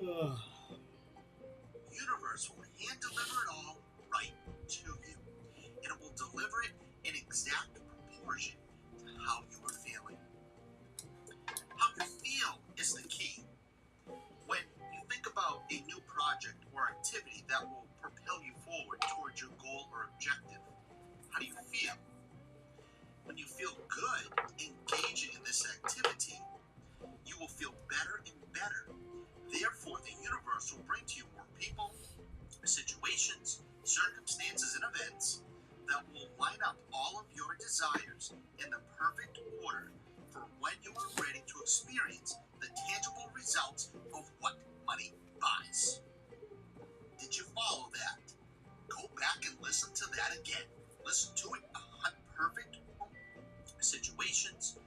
Ugh. The universe will hand deliver it all right to you, and it will deliver it in exact proportion to how you are feeling. How you feel is the key. When you think about a new project or activity that will propel you forward towards your goal or objective, how do you feel? When you feel good engaging in this activity, you will feel better and better. Therefore, the universe will bring to you more people, situations, circumstances, and events that will line up all of your desires in the perfect order for when you are ready to experience the tangible results of what money buys. Did you follow that? Go back and listen to that again. Listen to it. Perfect situations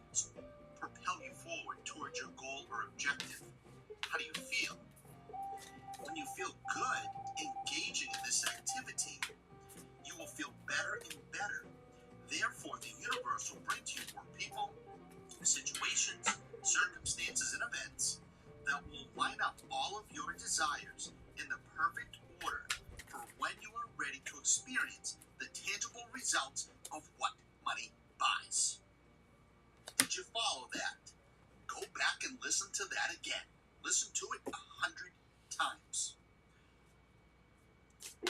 propel you forward towards your goal or objective. How do you feel? When you feel good engaging in this activity, you will feel better and better. Therefore, the universe will bring to you more people, situations, circumstances, and events that will line up all of your desires in the perfect order for when you are ready to experience the tangible results of what money buys. Did you follow that? Go back and listen to that again. Listen to it 100 times.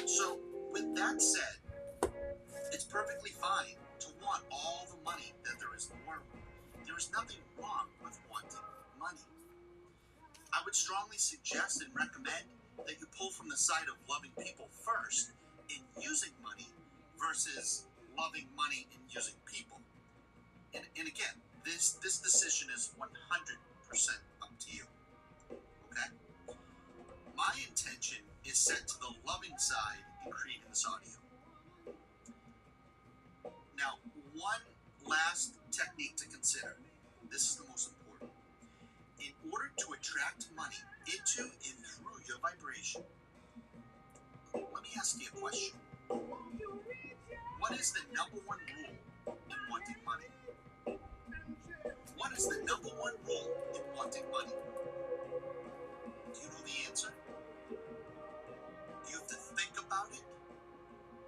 So, with that said, it's perfectly fine to want all the money that there is in the world. There is nothing wrong with wanting money. I would strongly suggest and recommend that you pull from the side of loving people first in using money versus loving money and using people. And again, this decision is 100% up to you. Okay? My intention is set to the loving side in creating this audio. Now, one last technique to consider. This is the most important. In order to attract money into and through your vibration, let me ask you a question. What is the number one rule in wanting money? What is the number one rule in wanting money? Do you know the answer? Do you have to think about it?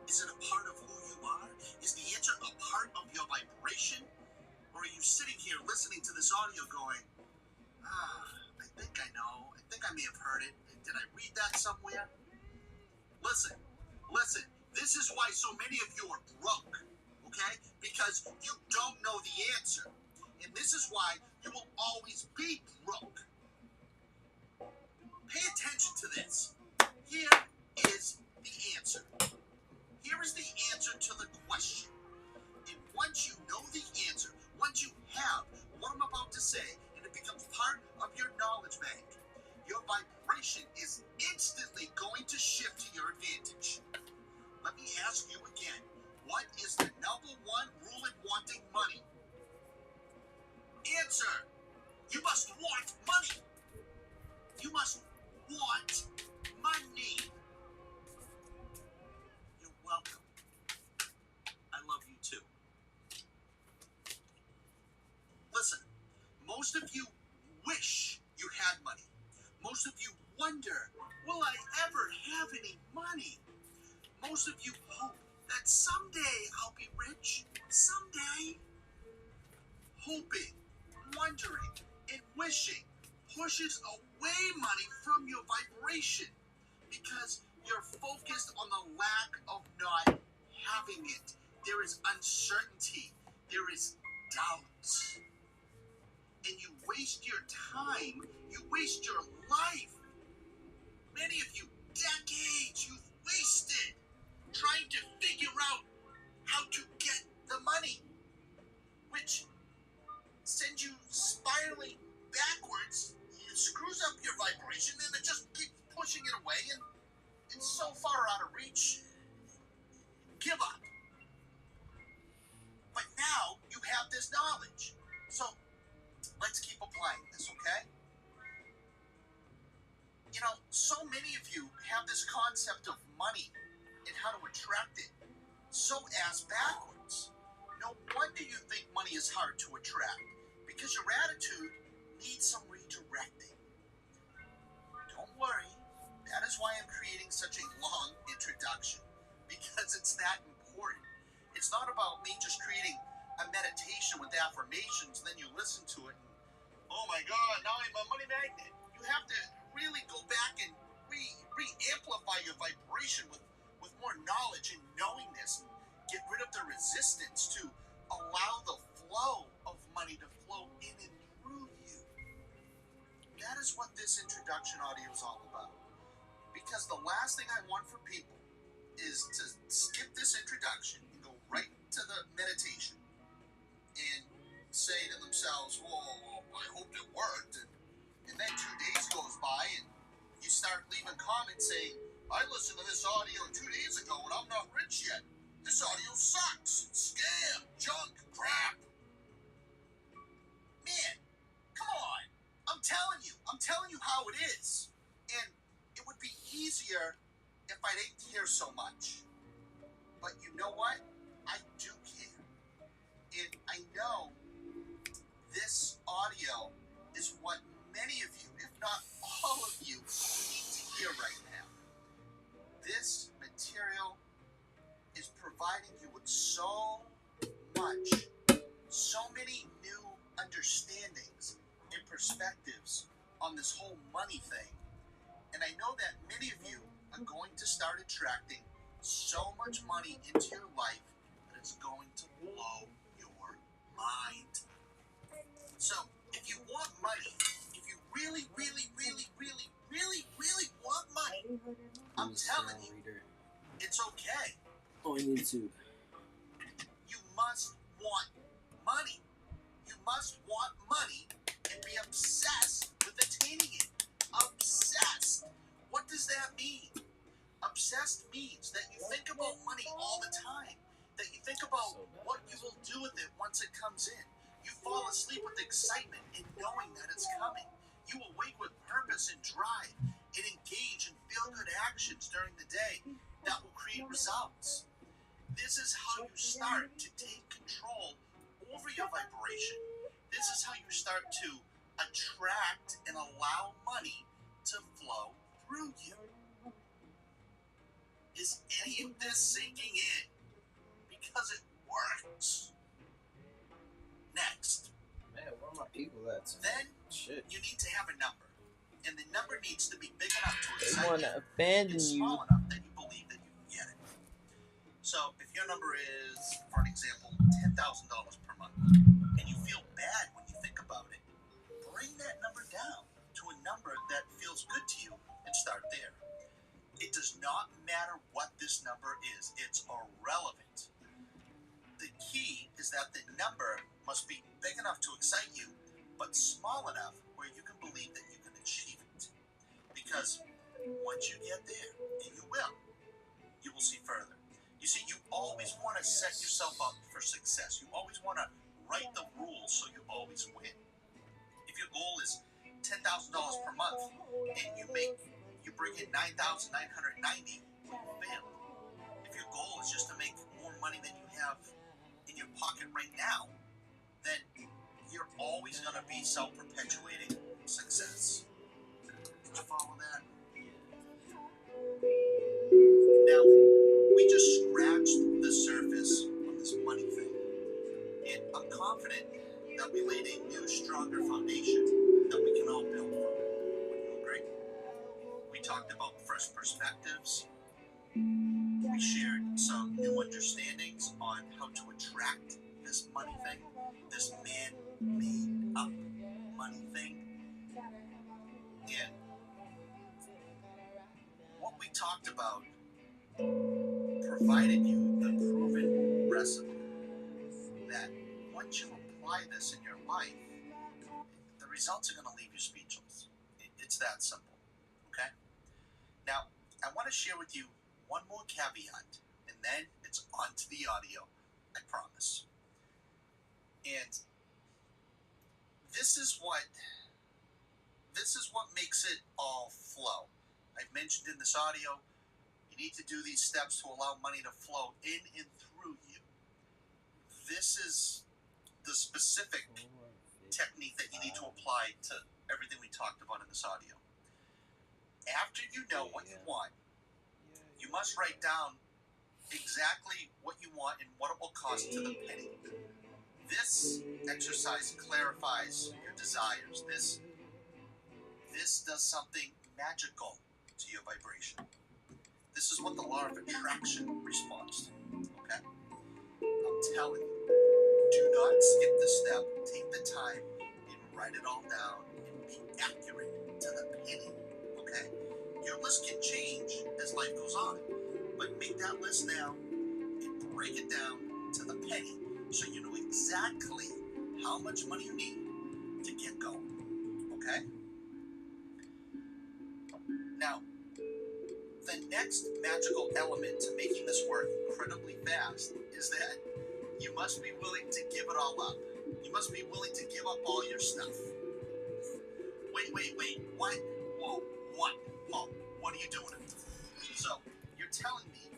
Is it a part of who you are? Is the answer a part of your vibration? Or are you sitting here listening to this audio going, I think I know. I think I may have heard it. Did I read that somewhere? Listen. This is why so many of you are broke, okay? Because you don't know the answer. And this is why you will always be broke. Pay attention to this. Here is the answer. Here is the answer to the question. And once you know the answer, once you have what I'm about to say, and it becomes part of your knowledge bank, your vibration is instantly going to shift to your advantage. Let me ask you again, what is the number one rule in wanting money? Answer, you must want money. You must want money. You're welcome. I love you too. Listen, most of you wish you had money. Most of you wonder, will I ever have any money? Most of you hope that someday I'll be rich. Someday. Hoping, wondering, and wishing pushes away money from your vibration because you're focused on the lack of not having it. There is uncertainty. There is doubt. And you waste your time. You waste your life. Many of you, decades you've wasted trying to figure out how to get the money, which sends you spiraling backwards. It screws up your vibration and it just keeps pushing it away, and it's so far out of reach. Give up. But now you have this knowledge. So let's keep applying this, okay? You know, so many of you have this concept of money and how to attract it so ass backwards. No wonder you think money is hard to attract, because your attitude needs some redirecting. Don't worry. affirmations, then you listen to it, and oh my God, now I'm a money magnet. You have to really go back and re-amplify your vibration with more knowledge and knowingness, and get rid of the resistance to allow the flow of money to flow in and through you. That is what this introduction audio is all about. Because the last thing I want for people is to skip this introduction and go right to the meditation and say to themselves, "Whoa, I hope it worked." And then 2 days goes by and you start leaving comments saying, "I listened to this audio 2 days ago and I'm not rich yet. This audio sucks. It's scam, junk, crap." Man, come on. I'm telling you how it is. And it would be easier if I didn't care so much. But you know what? I do care. And I know this audio is what many of you, if not all of you, need to hear right now. This material is providing you with so much, so many new understandings and perspectives on this whole money thing. And I know that many of you are going to start attracting so much money into your life that it's going to blow your mind. So, if you want money, if you really, really, really, really, really, really want money, I'm telling you, it's okay. Oh, I need to. You must want money. You must want money and be obsessed with attaining it. Obsessed. What does that mean? Obsessed means that you think about money all the time. That you think about what you will do with it once it comes in. You fall asleep with excitement in knowing that it's coming. You awake with purpose and drive and engage in feel-good actions during the day that will create results. This is how you start to take control over your vibration. This is how you start to attract and allow money to flow through you. Is any of this sinking in? Because it works. Next. Man, where are my people at? Then Shit. you need to have a number. And the number needs to be big enough to They excite want you to abandon and you. small enough that you believe that you can get it. So if your number is, for an example, $10,000 per month, and you feel bad when you think about it, bring that number down to a number that feels good to you and start there. It does not matter what this number is. It's irrelevant. The key is that the number must be big enough to excite you, but small enough where you can believe that you can achieve it. Because once you get there, and you will see further. You see, you always want to set yourself up for success. You always want to write the rules so you always win. If your goal is $10,000 per month and you bring in $9,990, you fail. If your goal is just to make more money than you have in your pocket right now, then you're always going to be self-perpetuating success. Did you follow that? Now, we just scratched the surface on this money thing, and I'm confident that we laid a new, stronger foundation that we can all build from. Would you agree? We talked about fresh perspectives. We shared some new understandings on how to attract this money thing, this man-made up money thing. And what we talked about provided you the proven recipe that once you apply this in your life, the results are going to leave you speechless. It's that simple. Okay? Now, I want to share with you one more caveat, and then it's on to the audio, I promise. And this is what makes it all flow. I've mentioned in this audio, you need to do these steps to allow money to flow in and through you. This is the specific technique that you need to apply to everything we talked about in this audio. After you know what you want, you must write down exactly what you want and what it will cost to the penny. This exercise clarifies your desires. This does something magical to your vibration. This is what the law of attraction responds to. Okay? I'm telling you, do not skip the step. Take the time and write it all down and be accurate to the penny. Okay? Your list can change as life goes on, but make that list now and break it down to the penny so you know exactly how much money you need to get going. Okay? Now, the next magical element to making this work incredibly fast is that you must be willing to give it all up. You must be willing to give up all your stuff. Wait, what? Whoa, what? Paul, what are you doing? So, you're telling me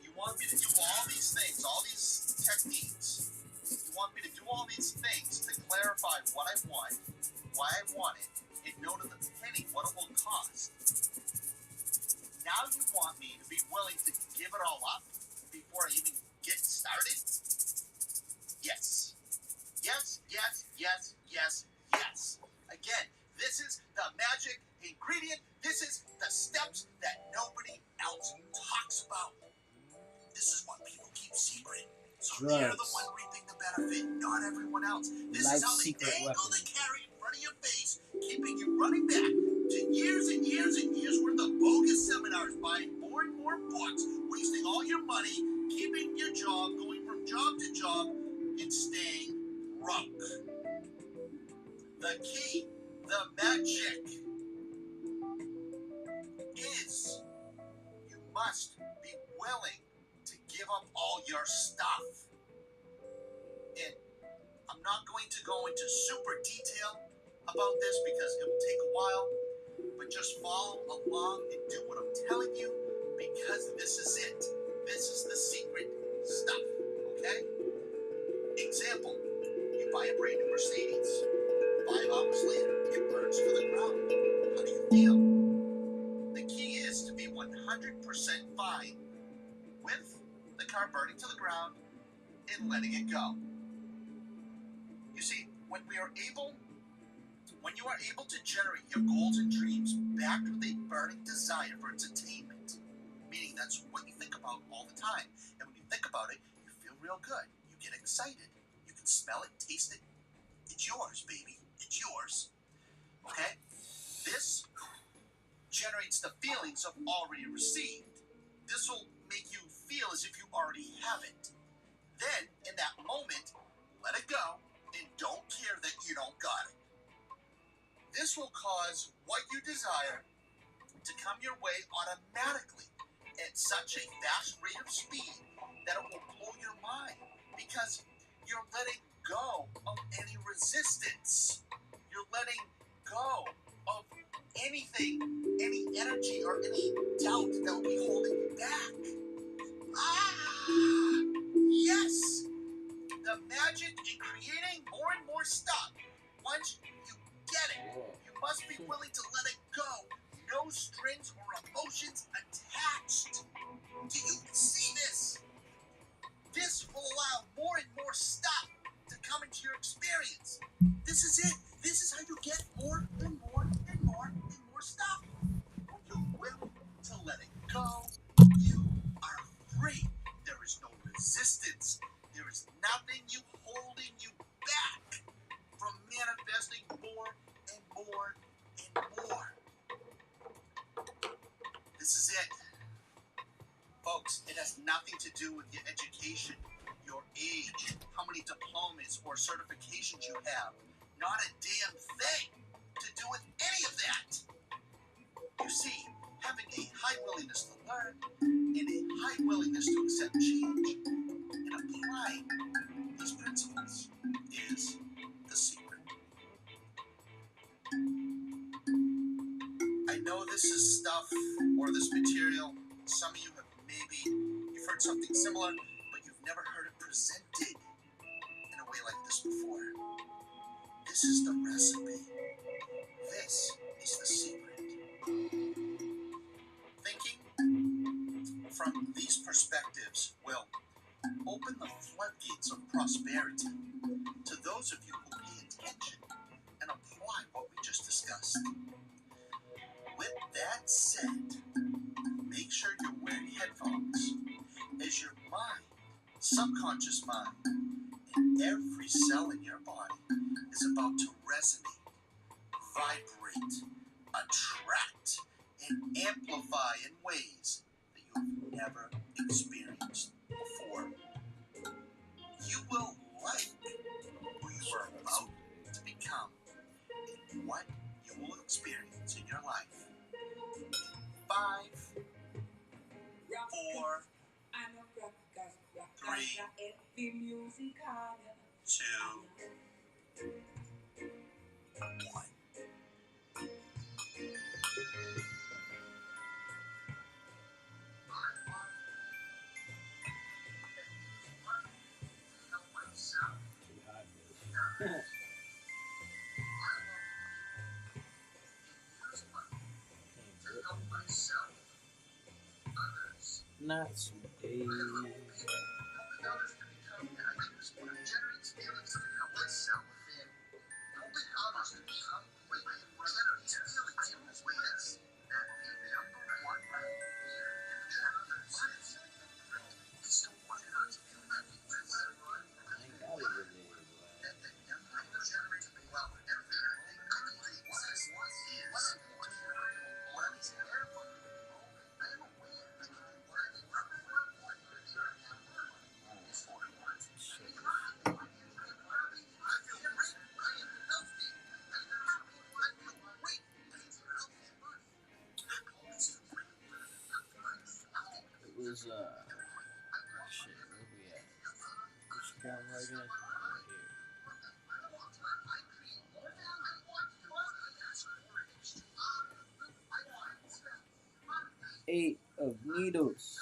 you want me to do all these things, all these techniques. You want me to do all these things to clarify what I want, why I want it, and know to the penny what it will cost. Now you want me to be willing to give it all up before I even get started? Yes. Yes. Again, this is the magic ingredient. This is the steps that nobody else talks about. This is what people keep secret. So they're the one reaping the benefit, not everyone else. This is how they dangle the carrot in front of your face, keeping you running back to years and years and years worth of bogus seminars, buying more and more books, wasting all your money, keeping your job, going from job to job, and staying broke. The key, the magic, is you must be willing to give up all your stuff. And I'm not going to go into super detail about this because it will take a while, but just follow along and do what I'm telling you because this is it. This is the secret stuff, okay? Example, you buy a brand new Mercedes. 5 hours later, it burns to the ground. How do you feel? The key is to be 100% fine with the car burning to the ground and letting it go. You see, when you are able to generate your goals and dreams backed with a burning desire for its attainment, meaning that's what you think about all the time, and when you think about it, you feel real good. You get excited. You can smell it, taste it. It's yours, baby. It's yours. Okay? This generates the feelings of already received. This will make you feel as if you already have it. Then, in that moment, let it go and don't care that you don't got it. This will cause what you desire to come your way automatically at such a fast rate of speed that it will blow your mind because you're letting go of any resistance. You're letting go of anything, any energy or any doubt that will be holding you back. Yes! The magic in creating more and more stuff. Once you get it, you must be willing to let it go. No strings or emotions attached. Do you see this? This will allow more and more stuff to come into your experience. This is it. This is how you get more and more and more and more stuff. When you're willing to let it go, you are free. There is no resistance. There is nothing holding you back from manifesting more and more and more. This is it. Folks, it has nothing to do with your education, your age, how many diplomas or certifications you have. Not a damn thing to do with any of that. You see, having a high willingness to learn and a high willingness to accept change and applying these principles is the secret. I know this is stuff or this material some of you have you've heard something similar, but you've never heard it presented in a way like this before. This is the recipe. This is the secret. Thinking from these perspectives will open the floodgates of prosperity With that said, make sure you're wearing headphones as your mind, subconscious mind, and every cell in your body is about to resonate, vibrate, attract, and amplify in ways that you have never experienced before. You will like who you are about to become and what you will experience in your life. 5, 4, 3, 2, 1. Not today. I ain't got it today, It was shit, where we at? Which camera again? Right here. 8 of needles.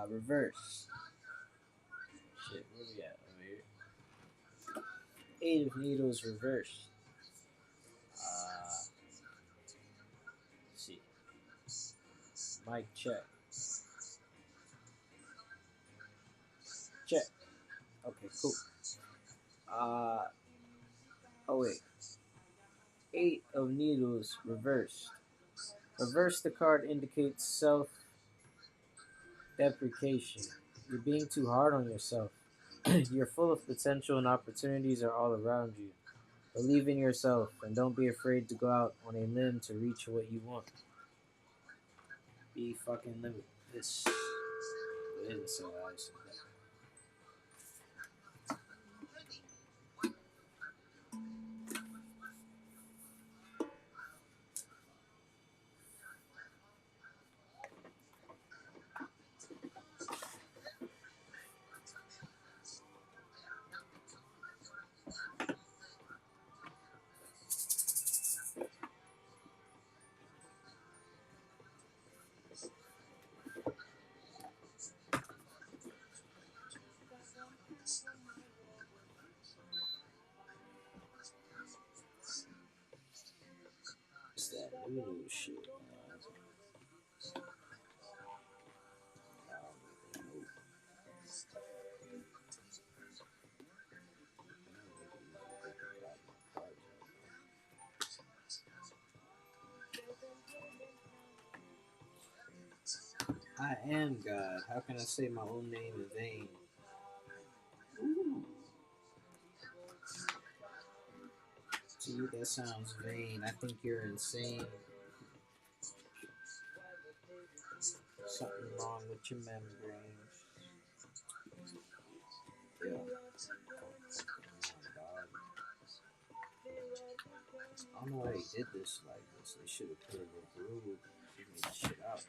Reverse. Shit, where we at? Over here. 8 of needles reversed. Let's see. Mic check. Check. Okay, cool. Oh wait. 8 of needles reversed. Reverse the card indicates self-deprecation. You're being too hard on yourself. You're full of potential and opportunities are all around you. Believe in yourself and don't be afraid to go out on a limb to reach what you want. Be fucking limitless. Go ahead and say what I said. It's that little shit. I am God. How can I say my own name in vain? Ooh. To you, that sounds vain. I think you're insane. Something wrong with your membranes. Yeah. I don't know why they did this like this. They should have put a rule. Figure this shit out.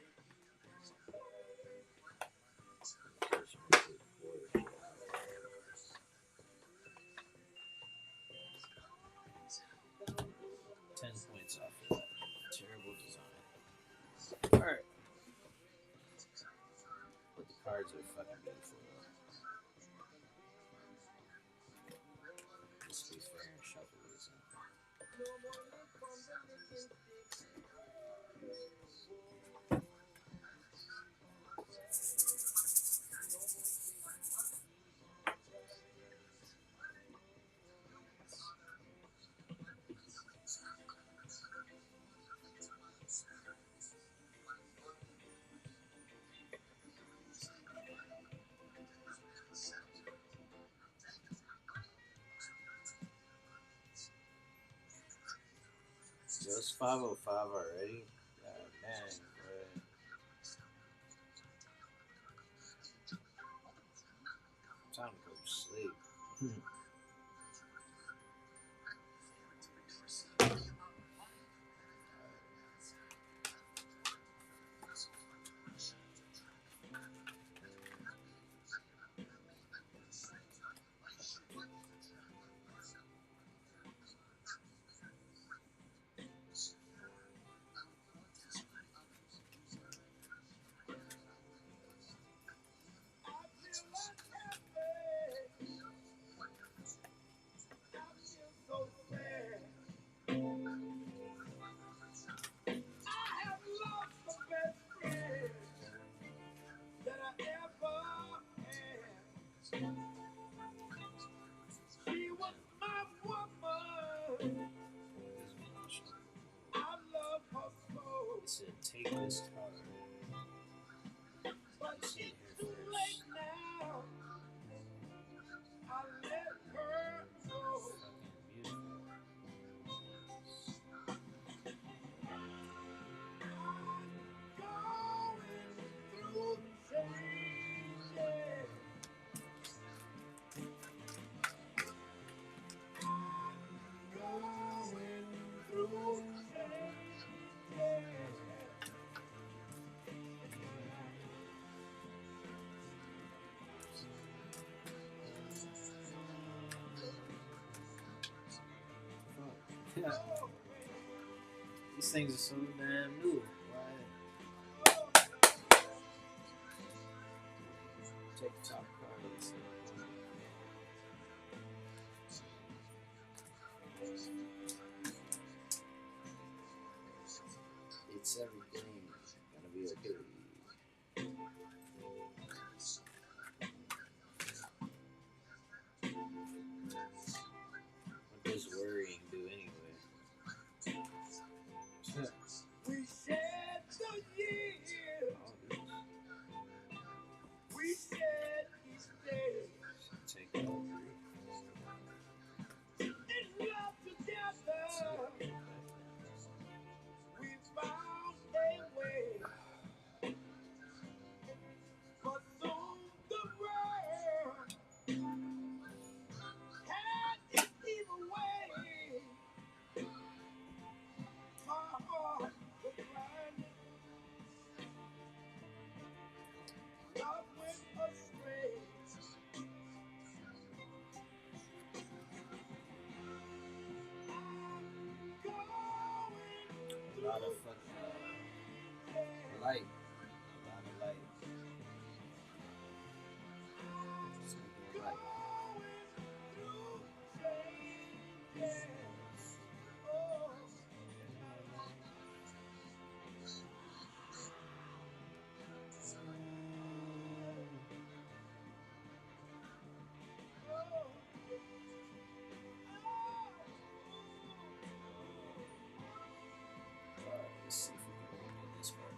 10 points off of that. Terrible design. Alright. But the cards are fucking beautiful though. Let's be fair and shuffle this in. 10 Just 5:05 already? God dang, bro. Time to go to sleep. He said, take this card. Sit here first. Fucking beautiful. Fuck. These things are so damn new. Why? Take the top card. Let's see. It's everything gonna be okay. What does worrying do anyway? We shed the years. We shed each day. Take all three. In love together. We found a way. But soon the world had its evil way. My heart was blinded. Love went astray. A lot of fucking light. A lot of light. Speaking of light. Let's see if we can open this part.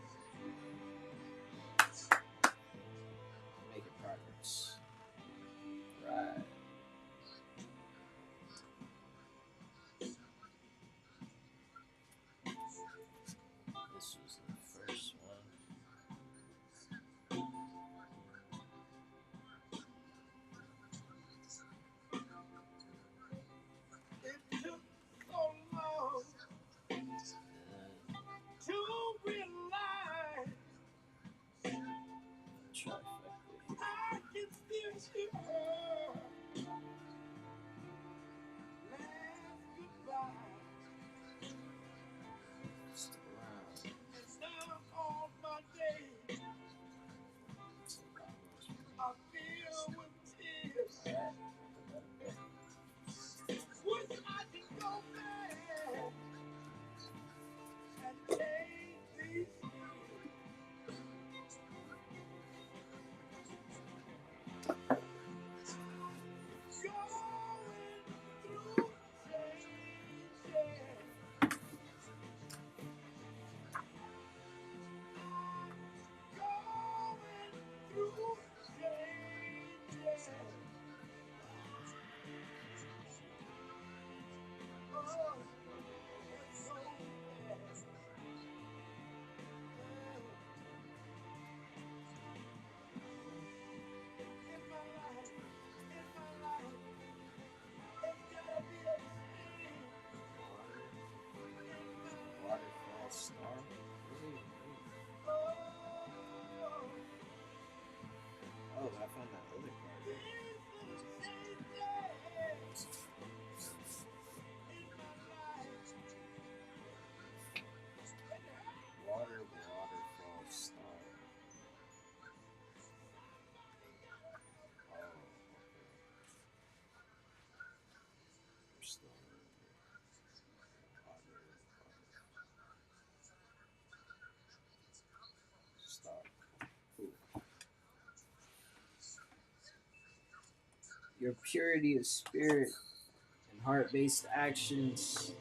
on that other card. Water, waterfall, star. Oh, okay. We're still water, star. Cool. Your purity of spirit and heart-based actions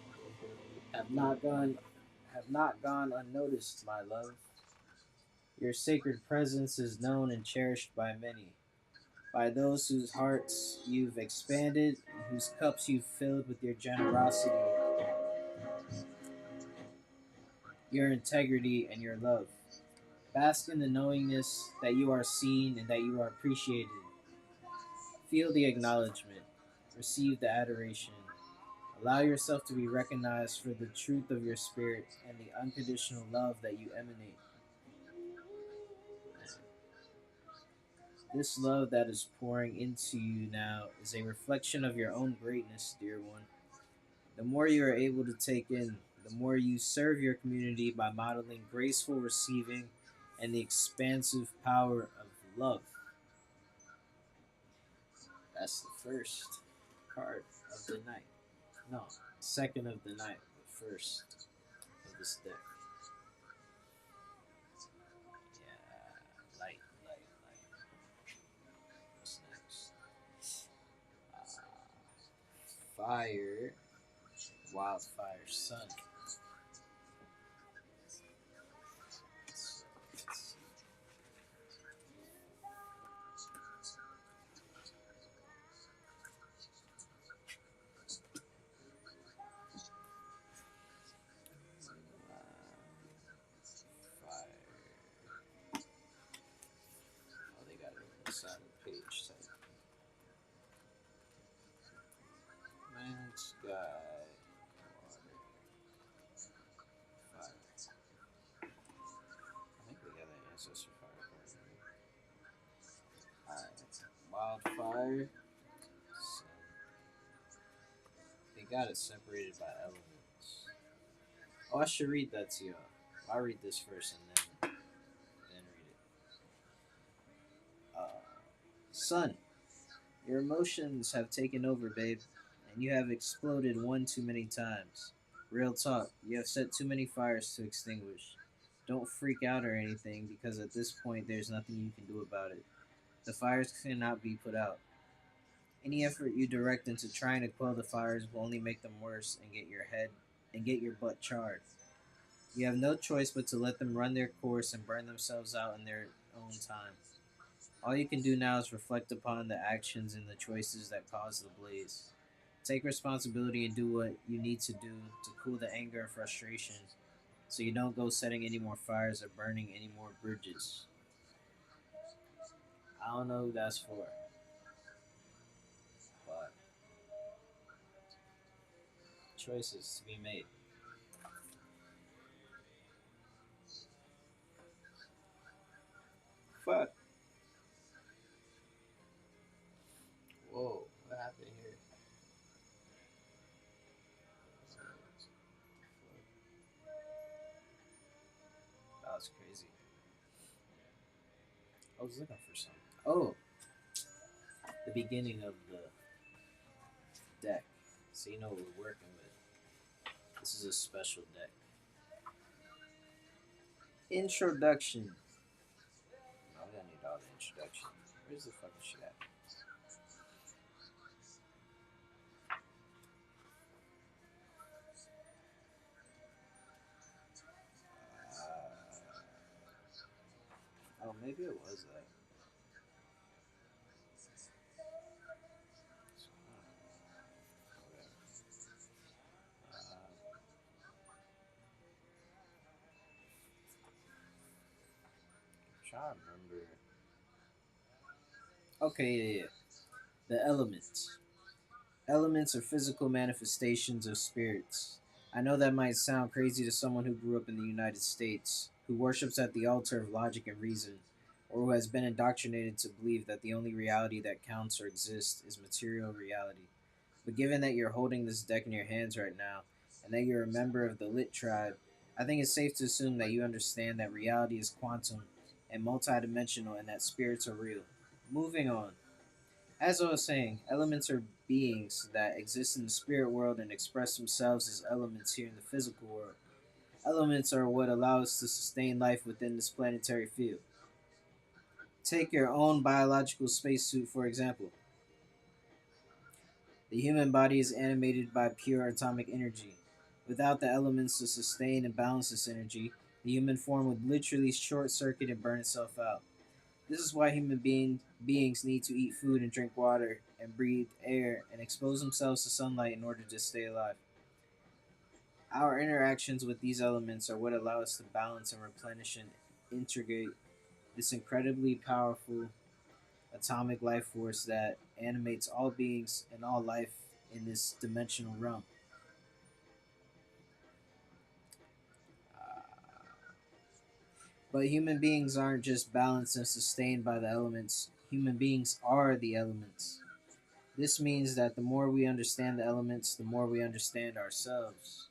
have not gone have not gone unnoticed, my love. Your sacred presence is known and cherished by many, by those whose hearts you've expanded and whose cups you've filled with your generosity, your integrity, and your love. Bask in the knowingness that you are seen and that you are appreciated. Feel the acknowledgement, receive the adoration. Allow yourself to be recognized for the truth of your spirit and the unconditional love that you emanate. This love that is pouring into you now is a reflection of your own greatness, dear one. The more you are able to take in, the more you serve your community by modeling graceful receiving and the expansive power of love. That's the first card of the night. No, second of the night, but first of this deck. Yeah, light. What's next? Fire, wildfire, sun. So, let's fire. Oh, they got it on the side of the page. So, man, sky, water, fire. I think they got an ancestor fire card. Alright. Wildfire. Sun. They got it separated by elements. Oh, I should read that to y'all. I'll read this first and then read it. Sun. Your emotions have taken over, babe, and you have exploded one too many times. Real talk, you have set too many fires to extinguish. Don't freak out or anything, because at this point there's nothing you can do about it. The fires cannot be put out. Any effort you direct into trying to quell the fires will only make them worse and get your butt charred. You have no choice but to let them run their course and burn themselves out in their own time. All you can do now is reflect upon the actions and the choices that caused the blaze. Take responsibility and do what you need to do to cool the anger and frustration so you don't go setting any more fires or burning any more bridges. I don't know who that's for, but choices to be made. Fuck. Whoa, what happened here? That was crazy. I was looking for something. Oh, the beginning of the deck. So you know what we're working with. This is a special deck. Introduction. I'm gonna need all the introduction. Where's the fucking shit at? Oh, maybe it was that. I'm trying to remember. Okay, yeah. The elements. Elements are physical manifestations of spirits. I know that might sound crazy to someone who grew up in the United States, who worships at the altar of logic and reason, or who has been indoctrinated to believe that the only reality that counts or exists is material reality. But given that you're holding this deck in your hands right now, and that you're a member of the Lit tribe, I think it's safe to assume that you understand that reality is quantum and multidimensional and that spirits are real. Moving on. As I was saying, elements are beings that exist in the spirit world and express themselves as elements here in the physical world. Elements are what allow us to sustain life within this planetary field. Take your own biological spacesuit, for example. The human body is animated by pure atomic energy. Without the elements to sustain and balance this energy, the human form would literally short circuit and burn itself out. This is why beings need to eat food and drink water and breathe air and expose themselves to sunlight in order to stay alive. Our interactions with these elements are what allow us to balance and replenish and integrate this incredibly powerful atomic life force that animates all beings and all life in this dimensional realm. But human beings aren't just balanced and sustained by the elements, human beings are the elements. This means that the more we understand the elements, the more we understand ourselves.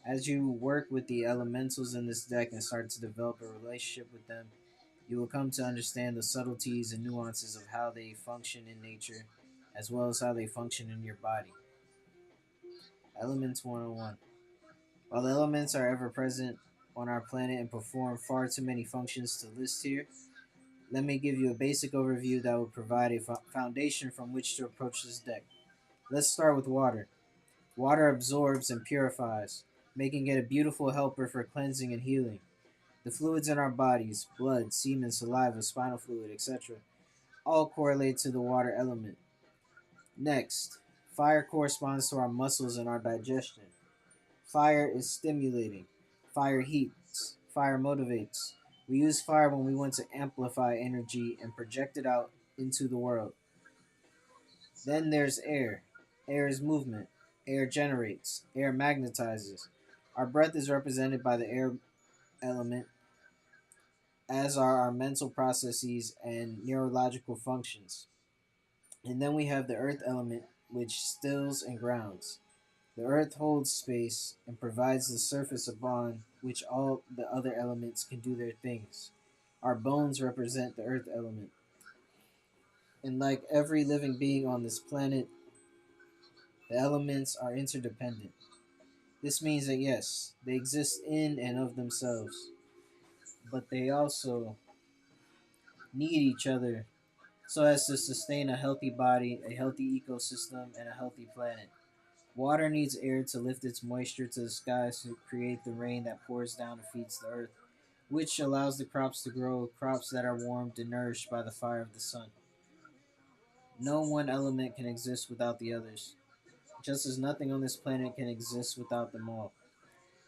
As you work with the elementals in this deck and start to develop a relationship with them, you will come to understand the subtleties and nuances of how they function in nature, as well as how they function in your body. Elements 101. While the elements are ever present on our planet and perform far too many functions to list here, let me give you a basic overview that will provide a foundation from which to approach this deck. Let's start with water. Water absorbs and purifies, making it a beautiful helper for cleansing and healing. The fluids in our bodies, blood, semen, saliva, spinal fluid, etc., all correlate to the water element. Next, fire corresponds to our muscles and our digestion. Fire is stimulating. Fire heats. Fire motivates. We use fire when we want to amplify energy and project it out into the world. Then there's air. Air is movement. Air generates. Air magnetizes. Our breath is represented by the air element, as are our mental processes and neurological functions. And then we have the earth element, which stills and grounds. The earth holds space and provides the surface upon which all the other elements can do their things. Our bones represent the earth element. And like every living being on this planet, the elements are interdependent. This means that yes, they exist in and of themselves, but they also need each other so as to sustain a healthy body, a healthy ecosystem, and a healthy planet. Water needs air to lift its moisture to the skies to create the rain that pours down and feeds the earth, which allows the crops to grow, crops that are warmed and nourished by the fire of the sun. No one element can exist without the others, just as nothing on this planet can exist without them all.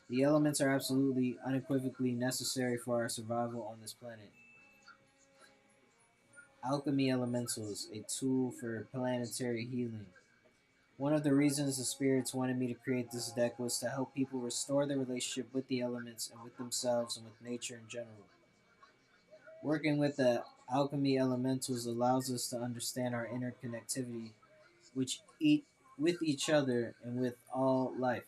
The elements are absolutely, unequivocally necessary for our survival on this planet. Alchemy Elementals, a tool for planetary healing. One of the reasons the spirits wanted me to create this deck was to help people restore their relationship with the elements and with themselves and with nature in general. Working with the alchemy elementals allows us to understand our interconnectivity which eat with each other and with all life.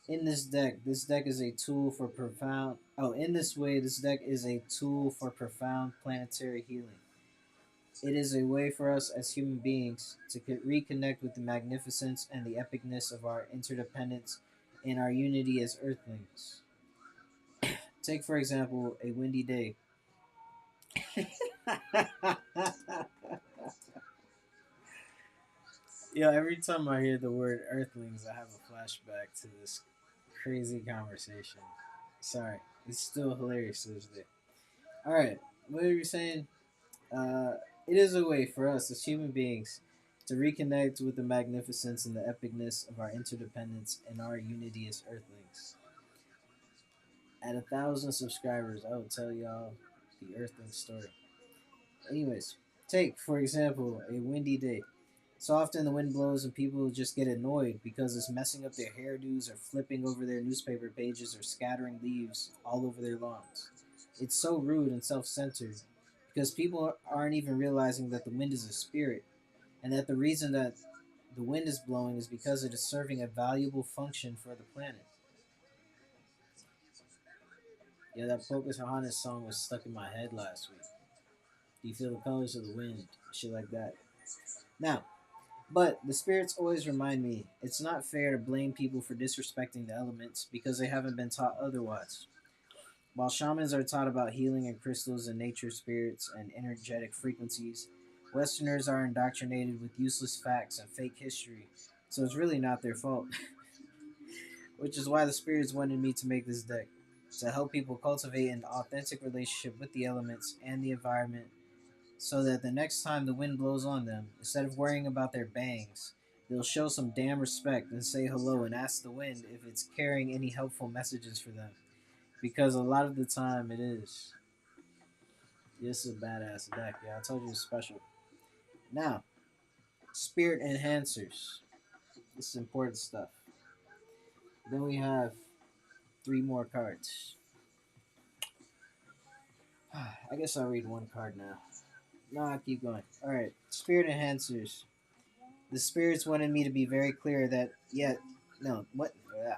In this deck is a tool for profound in this way this deck is a tool for profound planetary healing. It is a way for us as human beings to reconnect with the magnificence and the epicness of our interdependence and our unity as earthlings. Take, for example, a windy day. Every time I hear the word earthlings, I have a flashback to this crazy conversation. Sorry, it's still hilarious to this day. Alright, what are you saying? Uh, it is a way for us as human beings to reconnect with the magnificence and the epicness of our interdependence and our unity as earthlings. At 1,000 subscribers, I will tell y'all the earthling story. Anyways, take, for example, a windy day. So often the wind blows and people just get annoyed because it's messing up their hairdos or flipping over their newspaper pages or scattering leaves all over their lawns. It's so rude and self centered because people aren't even realizing that the wind is a spirit and that the reason that the wind is blowing is because it is serving a valuable function for the planet. Yeah, that Pocahontas song was stuck in my head last week. Do you feel the colors of the wind? Shit like that. Now, but the spirits always remind me it's not fair to blame people for disrespecting the elements because they haven't been taught otherwise. While shamans are taught about healing and crystals and nature spirits and energetic frequencies, Westerners are indoctrinated with useless facts and fake history, so it's really not their fault. Which is why the spirits wanted me to make this deck to help people cultivate an authentic relationship with the elements and the environment so that the next time the wind blows on them, instead of worrying about their bangs, they'll show some damn respect and say hello and ask the wind if it's carrying any helpful messages for them. Because a lot of the time it is. This is a badass deck, yeah. I told you it's special. Now, spirit enhancers. This is important stuff. Then we have three more cards. I guess I'll read one card now. No, I'll keep going. Alright, spirit enhancers. The spirits wanted me to be very clear that, yeah, no, what? Yeah.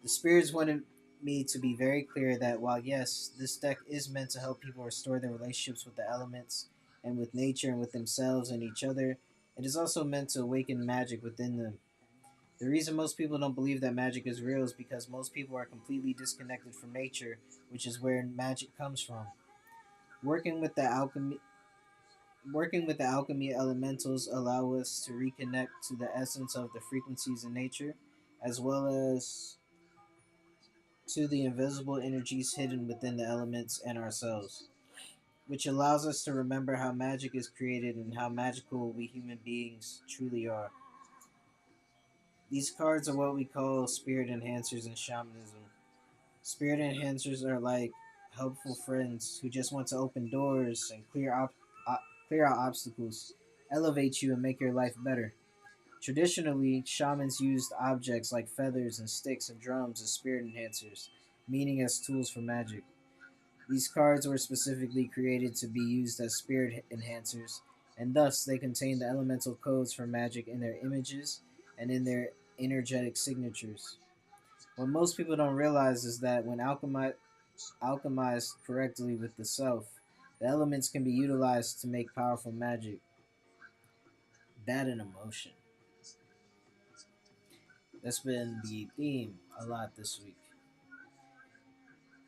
The spirits wanted me to be very clear that while, yes, this deck is meant to help people restore their relationships with the elements and with nature and with themselves and each other, it is also meant to awaken magic within them. The reason most people don't believe that magic is real is because most people are completely disconnected from nature, which is where magic comes from. Working with the alchemy Working with the alchemy elementals allow us to reconnect to the essence of the frequencies in nature, as well as to the invisible energies hidden within the elements and ourselves, which allows us to remember how magic is created and how magical we human beings truly are. These cards are what we call spirit enhancers in shamanism. Spirit enhancers are like helpful friends who just want to open doors and clear out obstacles, elevate you, and make your life better. Traditionally, shamans used objects like feathers and sticks and drums as spirit enhancers, meaning as tools for magic. These cards were specifically created to be used as spirit enhancers, and thus they contain the elemental codes for magic in their images and in their energetic signatures. What most people don't realize is that when alchemized correctly with the self, the elements can be utilized to make powerful magic. That and emotion. That's been the theme a lot this week.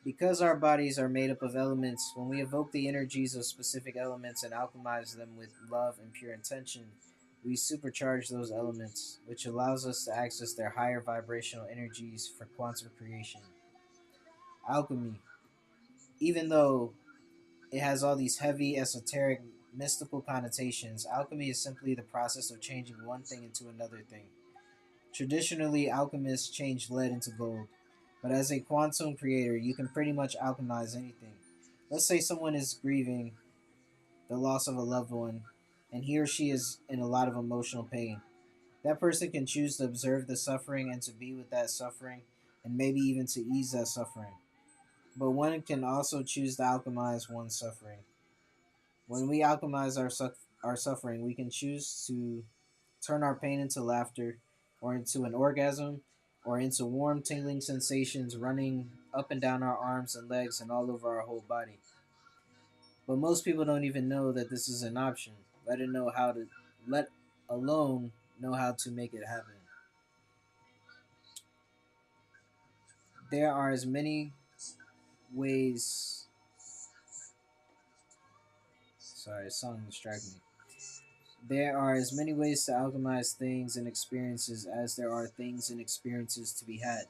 Because our bodies are made up of elements, when we evoke the energies of specific elements and alchemize them with love and pure intention, we supercharge those elements, which allows us to access their higher vibrational energies for quantum creation. Alchemy, even though it has all these heavy, esoteric, mystical connotations, alchemy is simply the process of changing one thing into another thing. Traditionally, alchemists change lead into gold, but as a quantum creator, you can pretty much alchemize anything. Let's say someone is grieving the loss of a loved one, and he or she is in a lot of emotional pain. That person can choose to observe the suffering and to be with that suffering, and maybe even to ease that suffering. But one can also choose to alchemize one's suffering. When we alchemize our suffering, we can choose to turn our pain into laughter, or into an orgasm, or into warm, tingling sensations running up and down our arms and legs and all over our whole body. But most people don't even know that this is an option. Let alone know how to make it happen. There are as many ways. Sorry, something distracted me. There are as many ways to alchemize things and experiences as there are things and experiences to be had.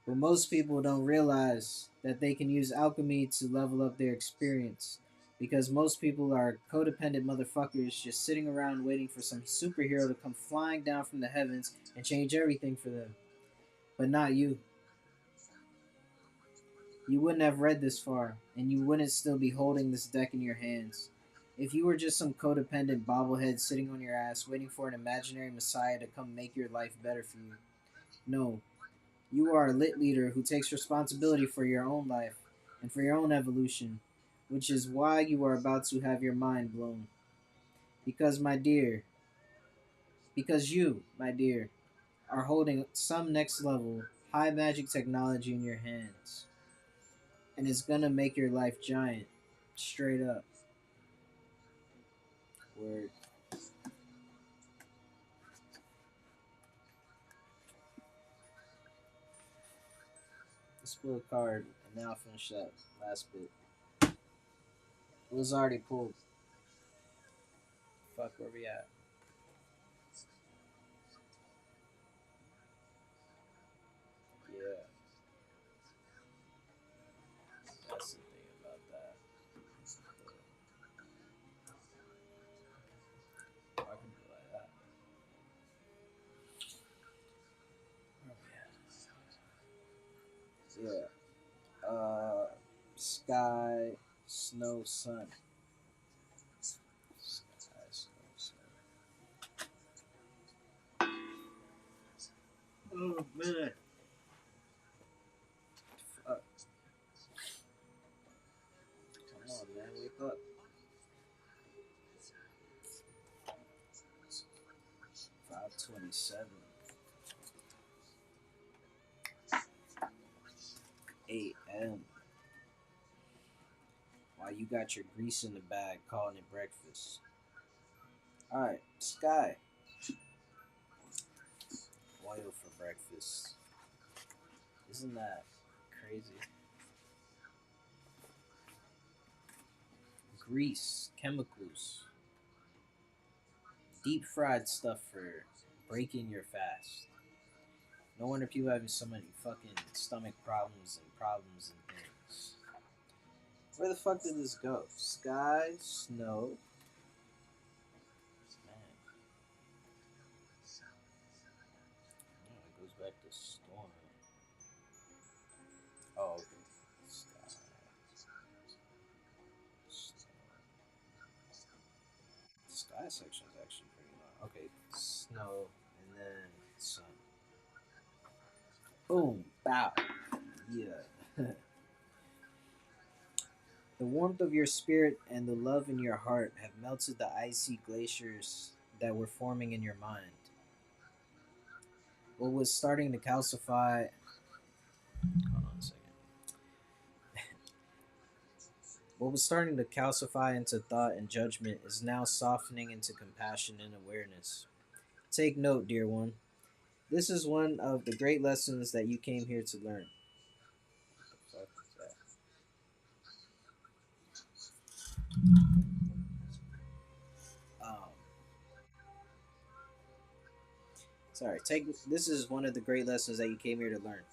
But most people don't realize that they can use alchemy to level up their experience. Because most people are codependent motherfuckers just sitting around waiting for some superhero to come flying down from the heavens and change everything for them. But not you. You wouldn't have read this far, and you wouldn't still be holding this deck in your hands. If you were just some codependent bobblehead sitting on your ass waiting for an imaginary messiah to come make your life better for you. No, You are a lit leader who takes responsibility for your own life and for your own evolution, which is why you are about to have your mind blown. Because, my dear, because you, my dear, are holding some next level high magic technology in your hands, and it's gonna make your life giant, straight up. Word. Let's pull a card, and now I'll finish that last bit. It was already pulled. Fuck, where we at? Yeah, that's the thing about that. I can do like that. Where we at? Yeah. Sky, snow, sun. Sky, snow, sun. Oh man. Fuck. Come on, man. Wake up. 5:27 a.m. While you got your grease in the bag, calling it breakfast. All right, Sky. Oil for breakfast. Isn't that crazy? Grease, chemicals, deep fried stuff for breaking your fast. No wonder people having so many fucking stomach problems and things. Where the fuck did this go? Sky, snow. Man, yeah, it goes back to storm. Oh, okay. Sky, snow. The sky section is actually pretty long. Okay, snow and then sun. Boom, bow. Yeah. The warmth of your spirit and the love in your heart have melted the icy glaciers that were forming in your mind. What was starting to calcify. Hold on a second. What was starting to calcify into thought and judgment is now softening into compassion and awareness. Take note, dear one. This is one of the great lessons that you came here to learn. What the fuck is that? Sorry. Take. This is one of the great lessons that you came here to learn.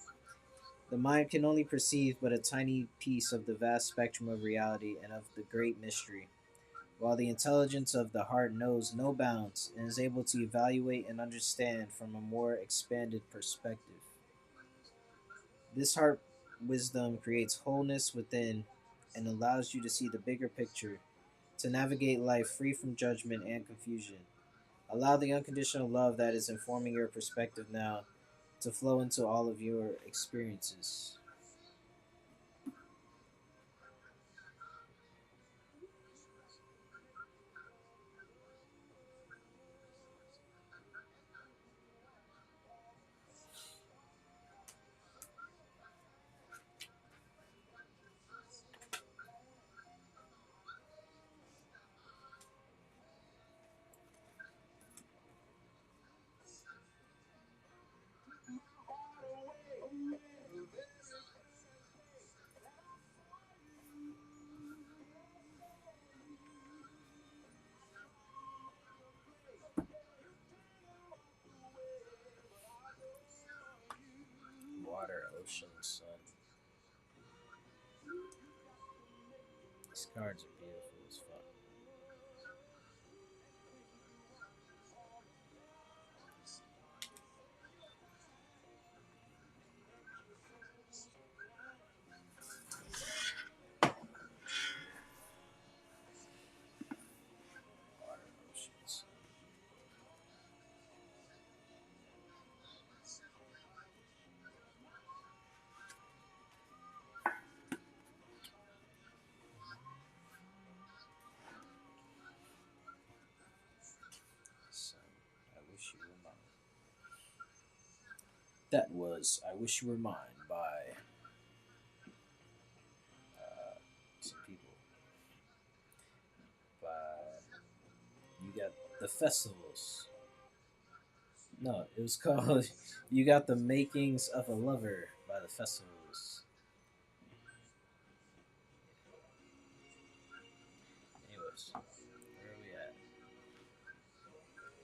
The mind can only perceive but a tiny piece of the vast spectrum of reality and of the great mystery, while the intelligence of the heart knows no bounds and is able to evaluate and understand from a more expanded perspective. This heart wisdom creates wholeness within and allows you to see the bigger picture, to navigate life free from judgment and confusion. Allow the unconditional love that is informing your perspective now to flow into all of your experiences. Water, ocean, sun. These cards are beautiful as fuck. Water, ocean, sun. That was I Wish You Were Mine by some people. By You Got the Festivals. No, it was called You Got the Makings of a Lover by the Festivals. Anyways, where are we at?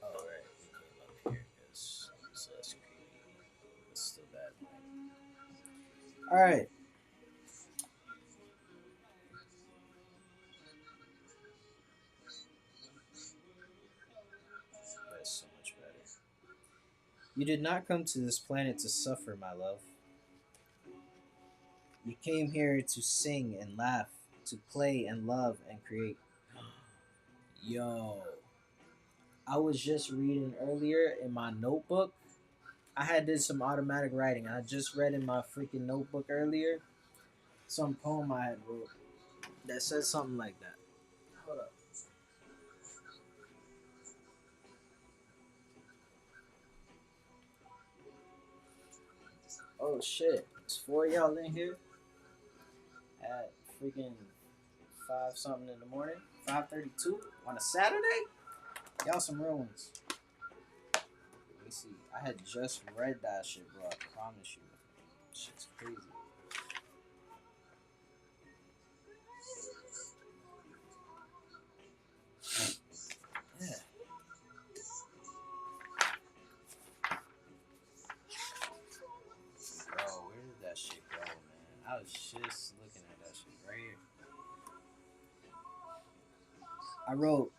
Oh, right. We came up here because it's less creepy. It's still bad. Alright. That's so much better. You did not come to this planet to suffer, my love. You came here to sing and laugh, to play and love and create. Yo, I was just reading earlier in my notebook. I had did some automatic writing. I just read in my freaking notebook earlier some poem I had wrote that says something like that. Hold up. Oh shit. It's four of y'all in here at freaking five something in the morning. 5:32 on a Saturday? Y'all some real ones. Let me see. I had just read that shit, bro. I promise you. Shit's crazy. Yeah. Bro, where did that shit go, man? I was just looking at that shit right here. I wrote,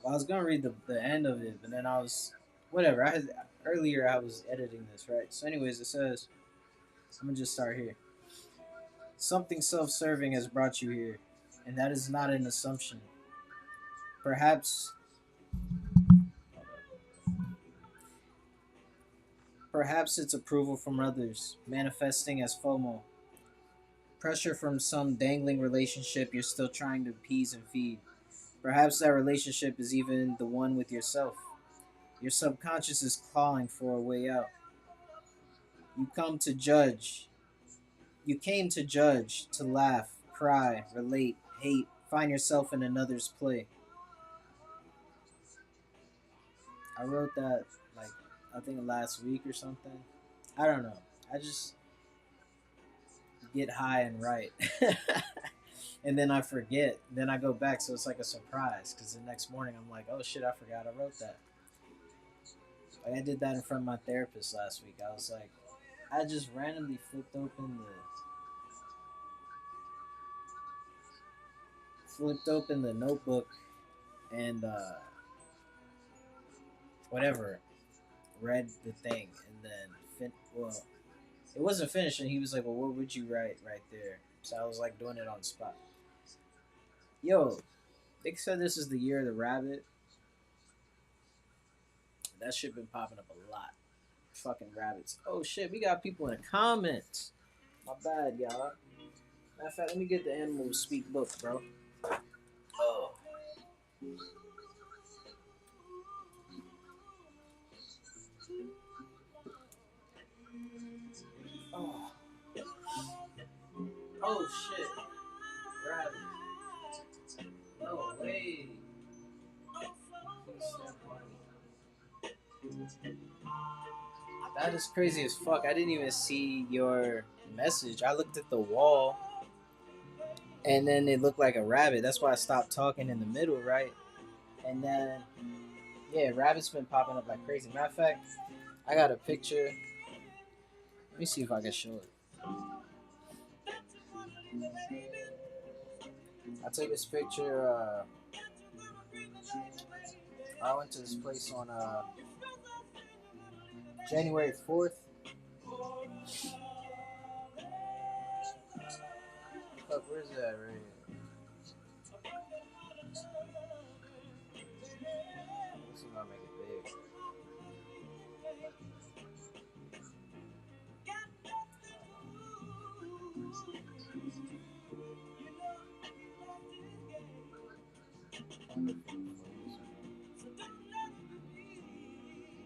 well, I was gonna read the end of it, but then I was, whatever. Earlier I was editing this, right? So, anyways, it says, I'm gonna just start here. Something self serving has brought you here, and that is not an assumption. Perhaps, perhaps it's approval from others, manifesting as FOMO, pressure from some dangling relationship you're still trying to appease and feed. Perhaps that relationship is even the one with yourself. Your subconscious is calling for a way out. You come to judge. You came to judge, to laugh, cry, relate, hate, find yourself in another's play. I wrote that like I think last week or something. I don't know. I just get high and write. And then I forget. Then I go back, so it's like a surprise. Because the next morning I'm like, oh shit, I forgot I wrote that. Like I did that in front of my therapist last week. I was like, I just randomly flipped open the notebook and whatever, read the thing, and then well, it wasn't finished, and he was like, "Well, what would you write right there?" So I was like doing it on the spot. Yo, they said this is the year of the rabbit. That shit been popping up a lot. Fucking rabbits. Oh shit, we got people in the comments. My bad, y'all. Matter of fact, let me get the animal speak book, bro. Oh. Oh. Oh shit. Rabbit. No way. That is crazy as fuck. I didn't even see your message. I looked at the wall and then it looked like a rabbit. That's why I stopped talking in the middle, right? And then, yeah, rabbits been popping up like crazy. Matter of fact, I got a picture. Let me see if I can show it. I took this picture. I went to this place on January 4th. Fuck, where's that right here? Let's see if I make it big.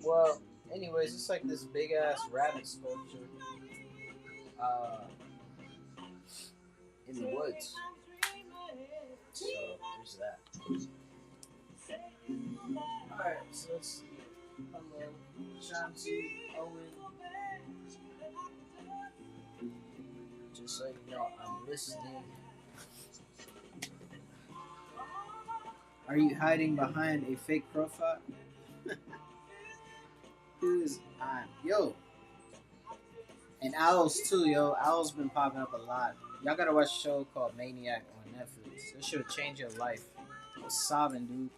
Well, anyways, it's like this big ass rabbit sculpture uh, in the woods. So there's that. Alright, so let's see. Hello, Shanti, Owen. Just so you know, I'm listening. Are you hiding behind a fake profile? Who is I? Yo, and Owls too, yo. Owls been popping up a lot. Y'all gotta watch a show called Maniac on Netflix. This should change your life. I was sobbing, dude.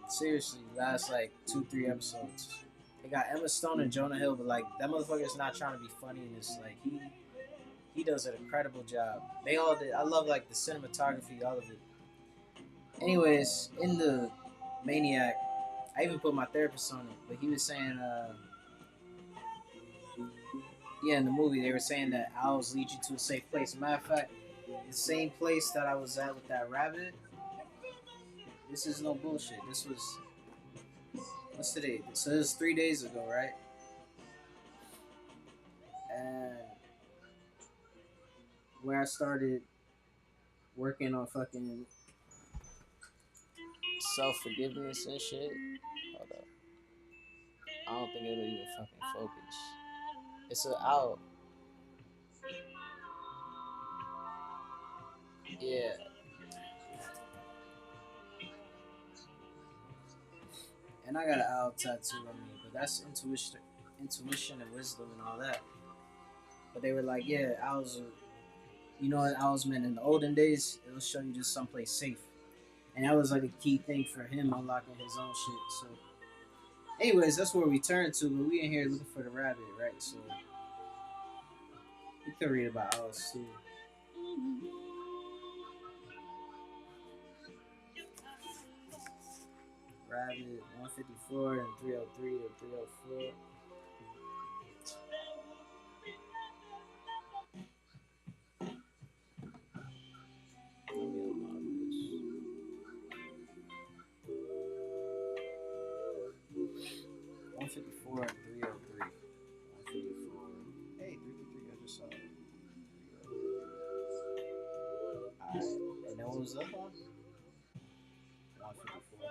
Seriously, last like 2, 3 episodes. They got Emma Stone and Jonah Hill, but like that motherfucker's not trying to be funny in this. Like he does an incredible job. They all did. I love like the cinematography, all of it. Anyways, in the Maniac, I even put my therapist on it, but he was saying, yeah, in the movie they were saying that owls lead you to a safe place. Matter of fact, the same place that I was at with that rabbit. This is no bullshit. This was what's today? So this was 3 days ago, right? And where I started working on fucking self forgiveness and shit. Hold up. I don't think it'll even fucking focus. It's an owl. Yeah. And I got an owl tattoo on me, but that's intuition and wisdom and all that. But they were like, yeah, owls are, you know what owls meant in the olden days? It'll show you just someplace safe. And that was like a key thing for him unlocking his own shit. So, anyways, that's where we turned to. But we in here looking for the rabbit, right? So you can read about owls too. Rabbit 154 and 303 or 304. Let me unlock this. 154 and 303. 154. Hey, 333. I just saw it. Alright. And then what was the other one? 154.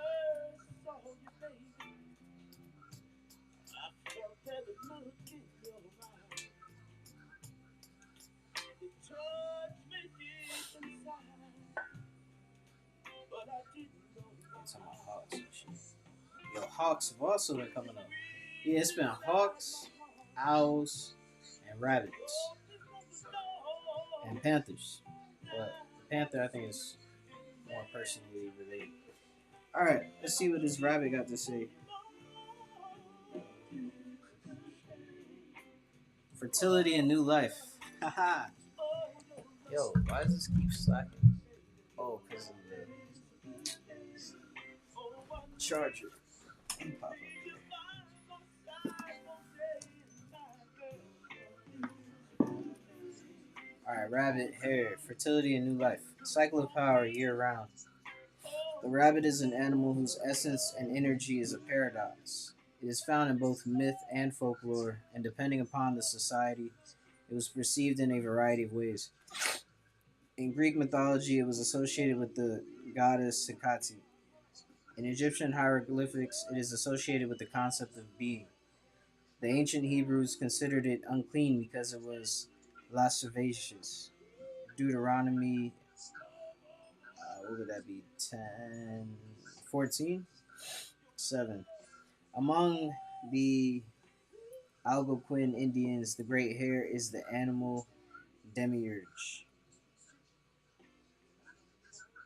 It's on my Hawks and shit. Yo, Hawks have also been coming up. Yeah, it's been Hawks, Owls, and Rabbits. And Panthers. But the Panther, I think, is more personally related. Alright, let's see what this rabbit got to say. Fertility and new life. Haha. Yo, why does this keep slacking? Oh, because of the charger. Pop up. Alright, rabbit, hair, fertility and new life. Cycle of power year round. The rabbit is an animal whose essence and energy is a paradox. It is found in both myth and folklore, and depending upon the society, it was perceived in a variety of ways. In Greek mythology, it was associated with the goddess Hecate. In Egyptian hieroglyphics, it is associated with the concept of being. The ancient Hebrews considered it unclean because it was lascivious. Deuteronomy, what would that be? 10, 14, 7. Among the Algonquin Indians, the great hare is the animal demiurge.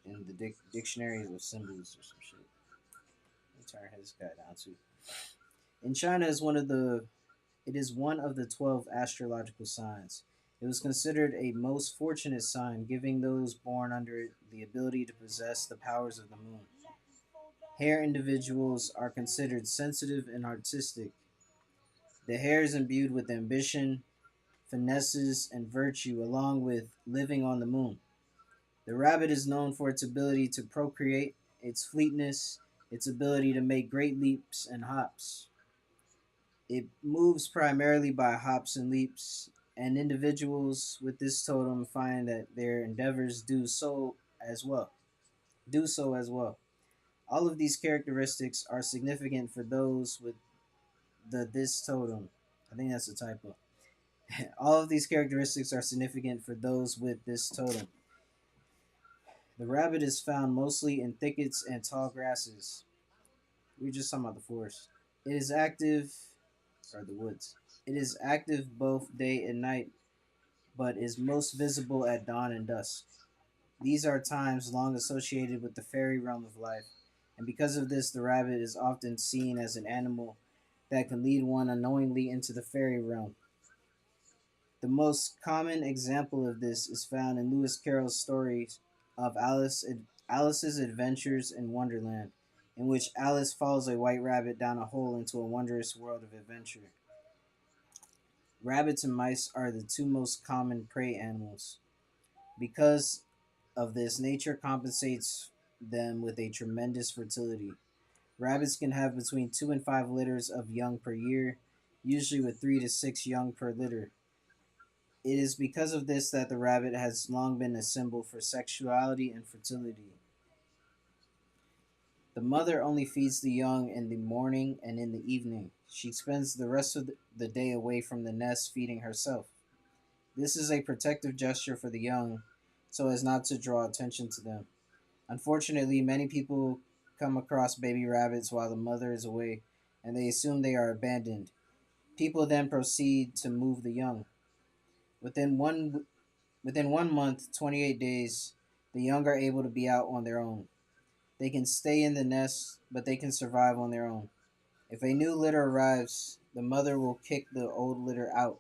In the dictionaries of symbols or some shit. Let me turn his guy down too. In China, it is one of the 12 astrological signs. It was considered a most fortunate sign, giving those born under it the ability to possess the powers of the moon. Hare individuals are considered sensitive and artistic. The hare is imbued with ambition, finesses, and virtue, along with living on the moon. The rabbit is known for its ability to procreate its fleetness, its ability to make great leaps and hops. It moves primarily by hops and leaps, and individuals with this totem find that their endeavors do so as well. All of these characteristics are significant for those with the this totem. I think that's a typo. All of these characteristics are significant for those with this totem. The rabbit is found mostly in thickets and tall grasses. We were just talking about the forest. It is active, or the woods. It is active both day and night, but is most visible at dawn and dusk. These are times long associated with the fairy realm of life, and because of this, the rabbit is often seen as an animal that can lead one unknowingly into the fairy realm. The most common example of this is found in Lewis Carroll's stories of Alice's Adventures in Wonderland, in which Alice follows a white rabbit down a hole into a wondrous world of adventure. Rabbits and mice are the two most common prey animals. Because of this, nature compensates them with a tremendous fertility. Rabbits can have between 2 and 5 litters of young per year, usually with 3 to 6 young per litter. It is because of this that the rabbit has long been a symbol for sexuality and fertility. The mother only feeds the young in the morning and in the evening. She spends the rest of the day away from the nest feeding herself. This is a protective gesture for the young so as not to draw attention to them. Unfortunately, many people come across baby rabbits while the mother is away and they assume they are abandoned. People then proceed to move the young. Within one Within 1 month, 28 days, the young are able to be out on their own. They can stay in the nest, but they can survive on their own. If a new litter arrives, the mother will kick the old litter out.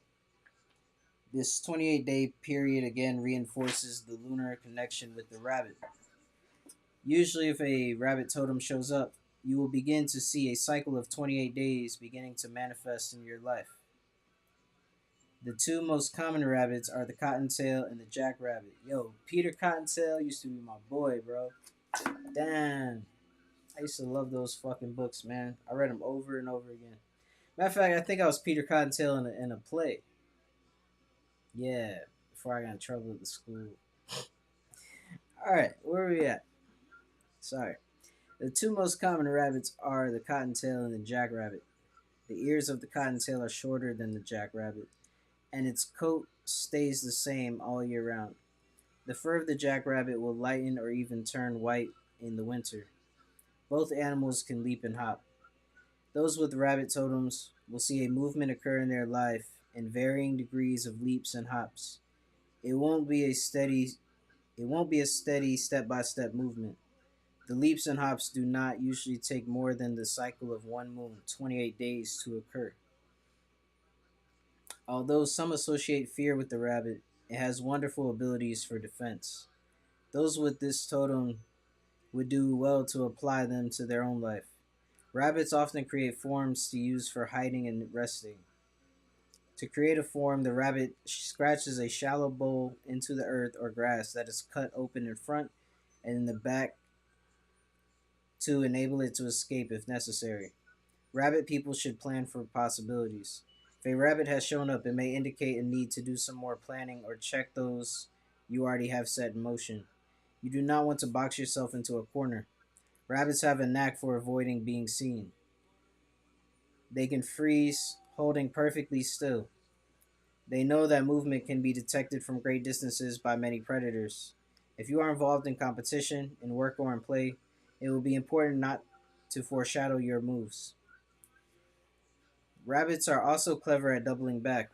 This 28-day period again reinforces the lunar connection with the rabbit. Usually, if a rabbit totem shows up, you will begin to see a cycle of 28 days beginning to manifest in your life. The two most common rabbits are the cottontail and the jackrabbit. Yo, Peter Cottontail used to be my boy, bro. Damn. I used to love those fucking books, man. I read them over and over again. Matter of fact, I think I was Peter Cottontail in a play. Yeah, before I got in trouble at the school. Alright, where are we at? Sorry. The two most common rabbits are the cottontail and the jackrabbit. The ears of the cottontail are shorter than the jackrabbit, and its coat stays the same all year round. The fur of the jackrabbit will lighten or even turn white in the winter. Both animals can leap and hop. Those with rabbit totems will see a movement occur in their life in varying degrees of leaps and hops. It won't be a steady step-by-step movement. The leaps and hops do not usually take more than the cycle of one moon, 28 days, to occur. Although some associate fear with the rabbit, it has wonderful abilities for defense. Those with this totem would do well to apply them to their own life. Rabbits often create forms to use for hiding and resting. To create a form, the rabbit scratches a shallow bowl into the earth or grass that is cut open in front and in the back to enable it to escape if necessary. Rabbit people should plan for possibilities. If a rabbit has shown up, it may indicate a need to do some more planning or check those you already have set in motion. You do not want to box yourself into a corner. Rabbits have a knack for avoiding being seen. They can freeze, holding perfectly still. They know that movement can be detected from great distances by many predators. If you are involved in competition, in work, or in play, it will be important not to foreshadow your moves. Rabbits are also clever at doubling back,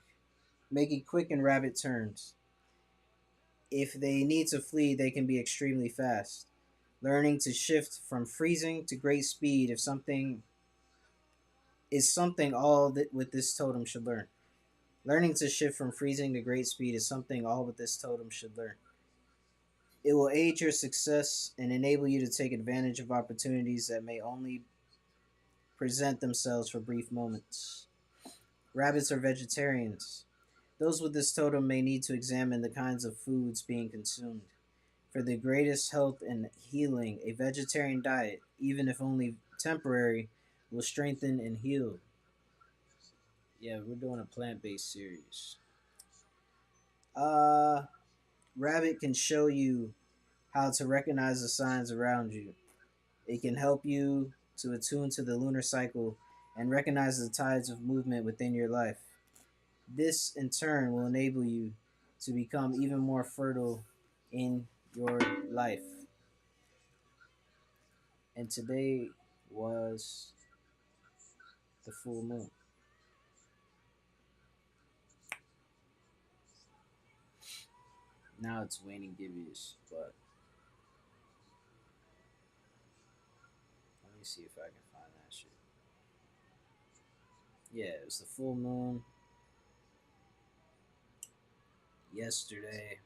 making quick and rapid turns. If they need to flee, they can be extremely fast. Learning to shift from freezing to great speed if something is something all that with this totem should learn. Learning to shift from freezing to great speed is something all with this totem should learn. It will aid your success and enable you to take advantage of opportunities that may only present themselves for brief moments. Rabbits are vegetarians. Those with this totem may need to examine the kinds of foods being consumed. For the greatest health and healing, a vegetarian diet, even if only temporary, will strengthen and heal. Yeah, we're doing a plant-based series. Uh, Rabbit can show you how to recognize the signs around you. It can help you to attune to the lunar cycle and recognize the tides of movement within your life. This, in turn, will enable you to become even more fertile in your life. And today was the full moon. Now it's waning gibbous, but let me see if I can find that shit. Yeah, it was the full moon yesterday.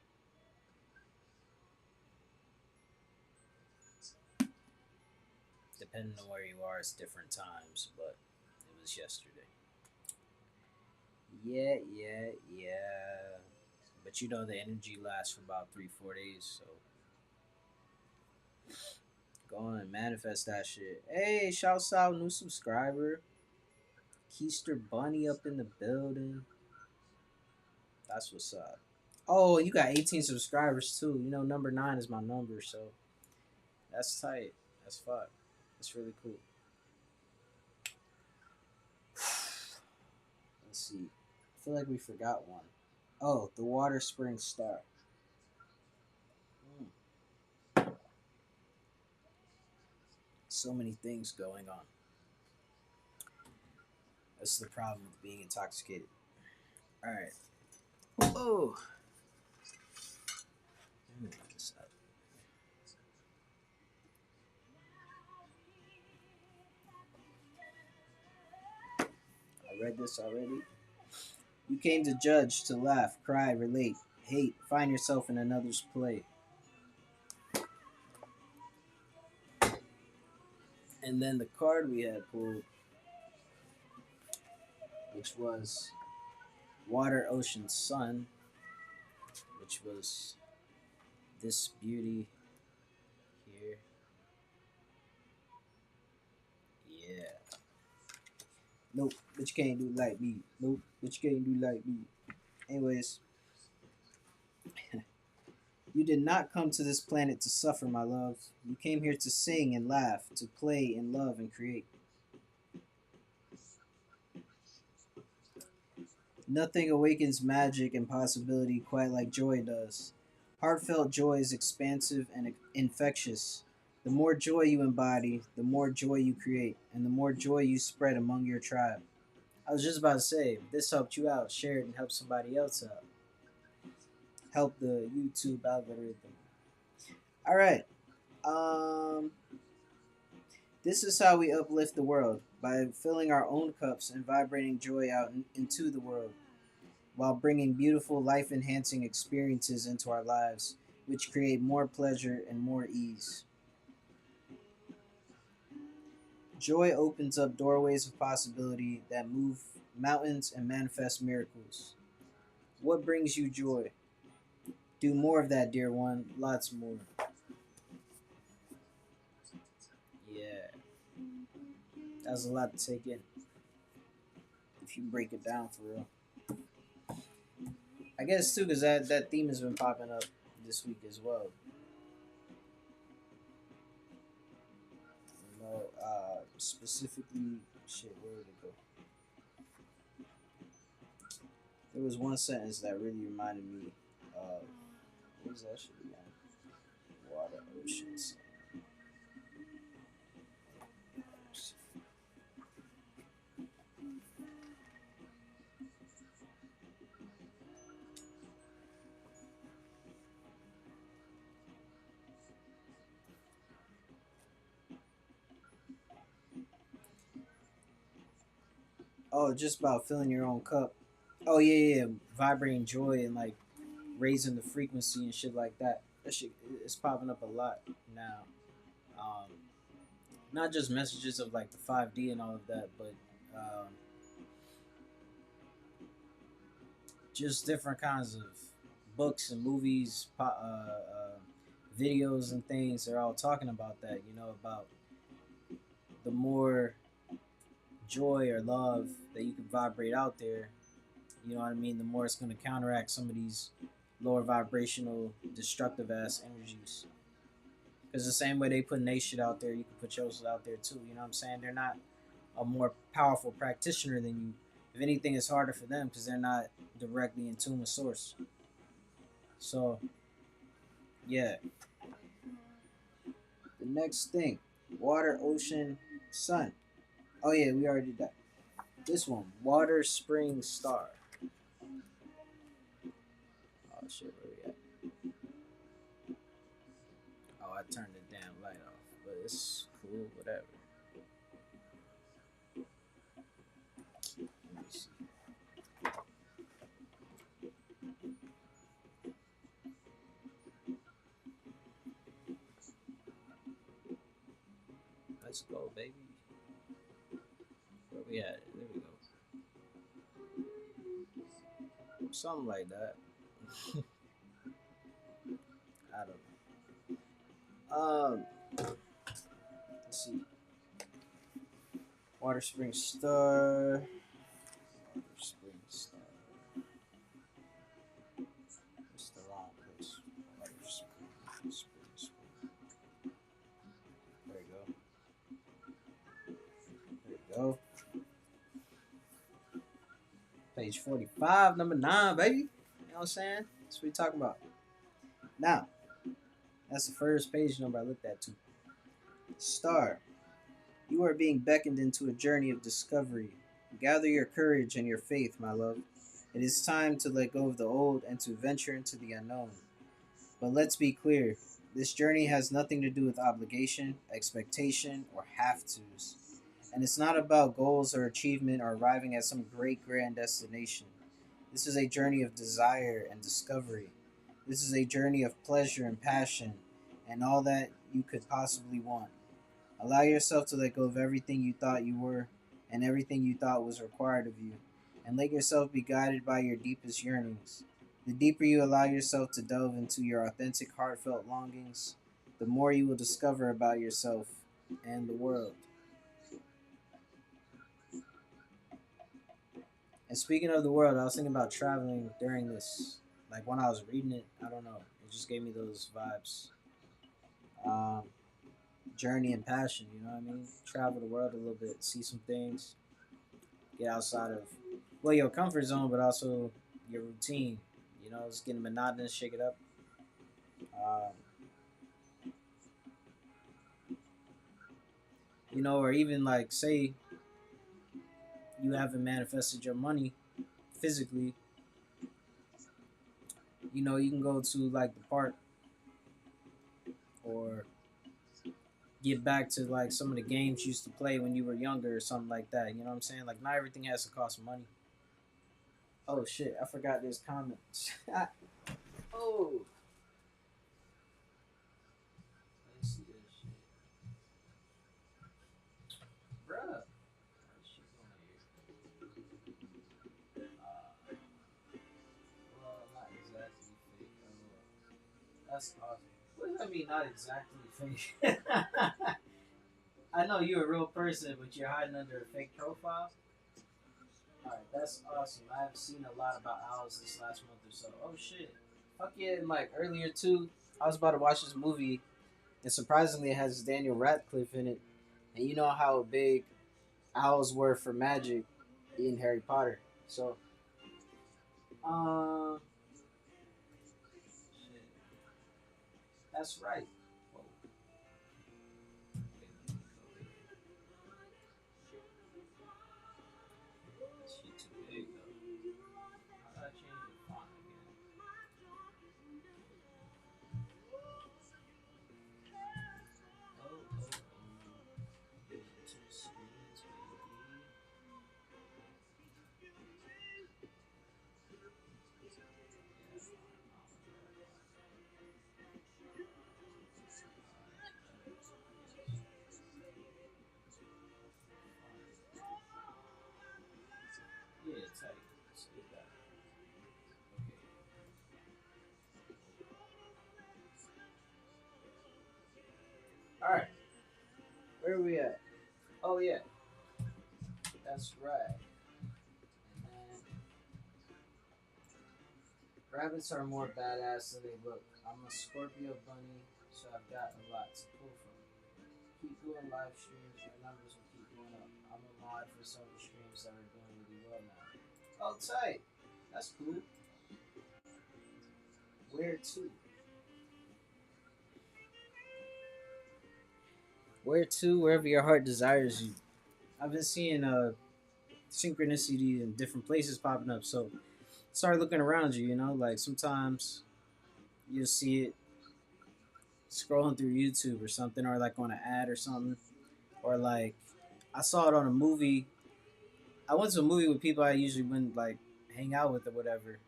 Depending on where you are, it's different times, but it was yesterday. Yeah. But you know the energy lasts for about 3, 4 days, so go on and manifest that shit. Hey, shouts out new subscriber. Keister Bunny up in the building. That's what's up. Oh, you got 18 subscribers too. You know, number 9 is my number, so that's tight. That's fuck. That's really cool. Let's see. I feel like we forgot one. Oh, the Water Spring Star. Mm, so many things going on. That's the problem with being intoxicated. All right. Oh, let me look this up. I read this already. You came to judge, to laugh, cry, relate, hate, find yourself in another's play. And then the card we had pulled, which was Water, Ocean, Sun, which was this beauty here. Yeah. Nope, but you can't do like me. Nope, but you can't do like me. Anyways, you did not come to this planet to suffer, my love. You came here to sing and laugh, to play and love and create. Nothing awakens magic and possibility quite like joy does. Heartfelt joy is expansive and infectious. The more joy you embody, the more joy you create, and the more joy you spread among your tribe. I was just about to say, if this helped you out, share it and help somebody else out. Help the YouTube algorithm. All right. Um, this is how we uplift the world by filling our own cups and vibrating joy out into the world, while bringing beautiful life enhancing experiences into our lives, which create more pleasure and more ease. Joy opens up doorways of possibility that move mountains and manifest miracles. What brings you joy? Do more of that, dear one. Lots more. Yeah, that's a lot to take in if you break it down for real. I guess too, because that theme has been popping up this week as well. You know, specifically, shit. Where did it go? There was one sentence that really reminded me of what was that shit again? Water, oceans. Oh, just about filling your own cup. Oh yeah. Vibrating joy and like raising the frequency and shit like that. That shit is popping up a lot now. Um, Not just messages of like the 5D and all of that, but um, just different kinds of books and movies, videos and things, they're all talking about that, about the more joy or love that you can vibrate out there, you know what I mean, the more it's going to counteract some of these lower vibrational, destructive ass energies. Because the same way they put their shit out there, you can put yours out there too. You know what I'm saying? They're not a more powerful practitioner than you. If anything, it's harder for them because they're not directly in tune with source. So, yeah. The next thing, water, ocean, sun. Oh yeah, we already did that. This one, water, spring, star. Oh shit, where we at? Oh, I turned the damn light off, but it's cool, whatever. Let me see. Let's go, baby. Where we at? There we go. Something like that. I don't know. Let's see. Water Spring Star. Water Spring Star. It's the wrong place. Water Spring. Spring. There you go. There you go. Page 45, number 9, baby. You know what I'm saying? That's what we talking about. Now, that's the first page number I looked at too. Star. You are being beckoned into a journey of discovery. Gather your courage and your faith, my love. It is time to let go of the old and to venture into the unknown. But let's be clear, this journey has nothing to do with obligation, expectation, or have tos. And it's not about goals or achievement or arriving at some great grand destination. This is a journey of desire and discovery. This is a journey of pleasure and passion and all that you could possibly want. Allow yourself to let go of everything you thought you were and everything you thought was required of you, and let yourself be guided by your deepest yearnings. The deeper you allow yourself to delve into your authentic, heartfelt longings, the more you will discover about yourself and the world. And speaking of the world, I was thinking about traveling during this. Like when I was reading it, I don't know. It just gave me those vibes. Um, Journey and passion, you know what I mean? Travel the world a little bit, see some things, get outside of, well, your comfort zone, but also your routine. You know, it's getting monotonous, shake it up. Um, or even like, say you haven't manifested your money physically, you can go to like the park or get back to like some of the games you used to play when you were younger or something like that. You know what I'm saying? Like, not everything has to cost money. Oh shit, I forgot there's comments. Oh, let me see this shit. Bruh. What shit going here? Well, not exactly fake. That's awesome. What does that mean, not exactly fake? I know you're a real person, but you're hiding under a fake profile. Alright, that's awesome. I've seen a lot about owls this last month or so. Oh shit. Fuck yeah, and like earlier too, I was about to watch this movie, and surprisingly it has Daniel Radcliffe in it. And you know how big owls were for magic in Harry Potter. So, um, shit. That's right. Whoa. Wait, let me go here. This shit too big though. How do I change the font again? Oh, oh, oh. Two screens, baby. Yeah, fine. All right, where are we at? Oh yeah, that's right. And rabbits are more badass than they look. I'm a Scorpio bunny, so I've got a lot to pull from. Keep doing live streams, your numbers will keep going up. I'm a mod for some of the streams that are doing really well now. Oh, tight. That's cool. Where to? Where to? Wherever your heart desires you. I've been seeing synchronicity in different places popping up, so start looking around you. Like sometimes you'll see it scrolling through YouTube or something, or like on an ad or something, or like I saw it on a movie. I went to a movie with people I usually wouldn't like hang out with or whatever,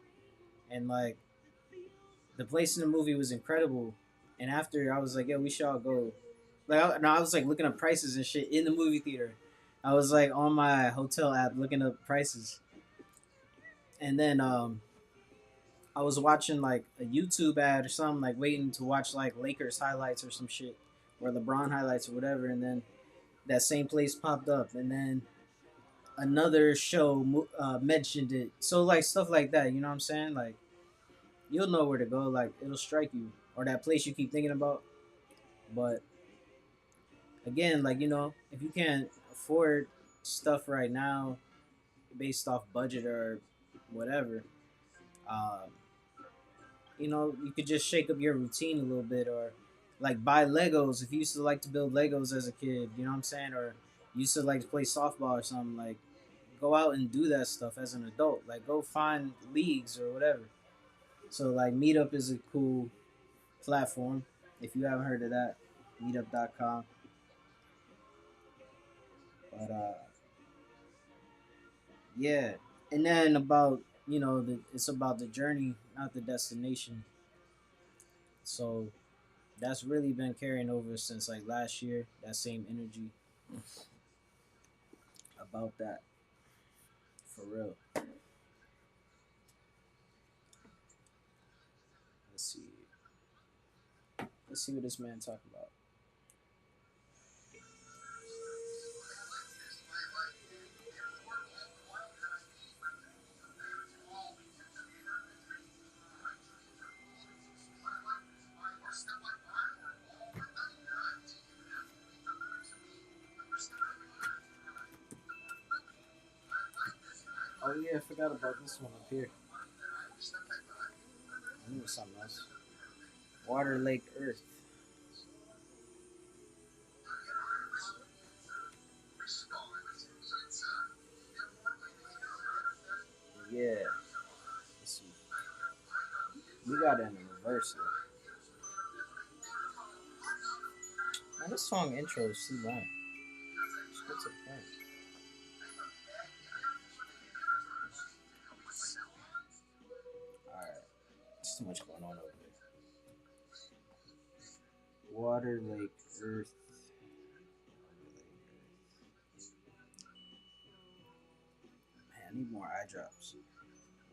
and like the place in the movie was incredible. And after I was like, "Yo, we should all go." Like, no, I was like looking up prices and shit in the movie theater. I was like on my hotel app looking up prices, and then I was watching like a YouTube ad or something, like waiting to watch like Lakers highlights or some shit, or LeBron highlights or whatever, and then that same place popped up, and then another show mentioned it. So like stuff like that, you know what I'm saying? Like you'll know where to go. Like it'll strike you, or that place you keep thinking about. But again, like if you can't afford stuff right now based off budget or whatever, um, you could just shake up your routine a little bit, or like buy Legos if you used to like to build Legos as a kid. You know what I'm saying? Or you used to like to play softball or something. Like go out and do that stuff as an adult. Like go find leagues or whatever. So like Meetup is a cool platform. If you haven't heard of that, meetup.com. But yeah. And then about it's about the journey, not the destination. So that's really been carrying over since like last year. That same energy about that for real. Let's see. Let's see what this man talking about. Oh yeah, I forgot about this one up here. I knew it was something else. Water, Lake, Earth. Yeah. Let's see. We got it in the reverse here. Man, this song intro is too long. Let's get to the point. Alright. There's too much going on over there. Water, Lake, Earth. Man, I need more eye drops.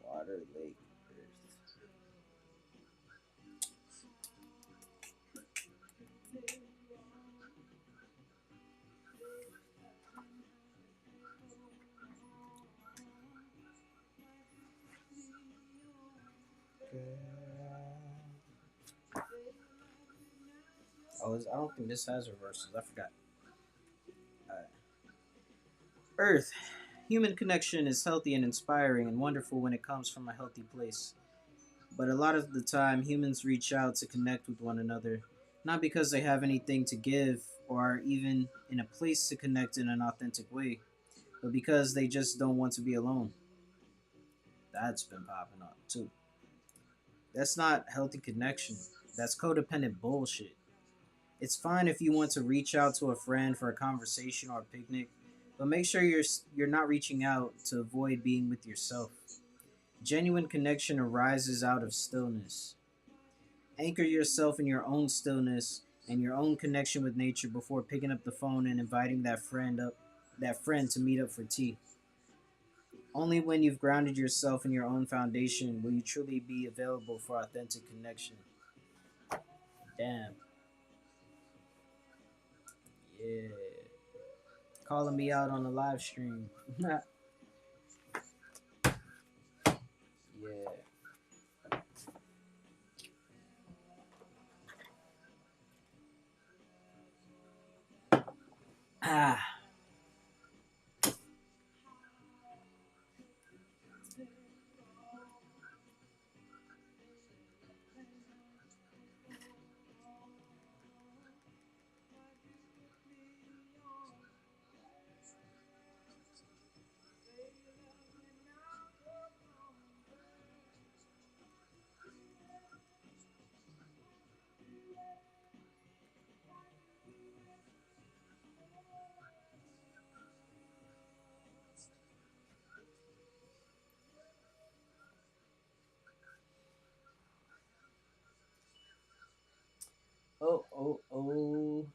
Water, Lake, Earth. I don't think this has reversals. I forgot. Alright. Earth. Human connection is healthy and inspiring and wonderful when it comes from a healthy place. But a lot of the time, humans reach out to connect with one another, not because they have anything to give or are even in a place to connect in an authentic way, but because they just don't want to be alone. That's been popping up too. That's not healthy connection. That's codependent bullshit. It's fine if you want to reach out to a friend for a conversation or a picnic, but make sure you're not reaching out to avoid being with yourself. Genuine connection arises out of stillness. Anchor yourself in your own stillness and your own connection with nature before picking up the phone and inviting that friend to meet up for tea. Only when you've grounded yourself in your own foundation will you truly be available for authentic connection. Damn. Yeah. Calling me out on the live stream. Yeah. Ah. Oh, oh, oh.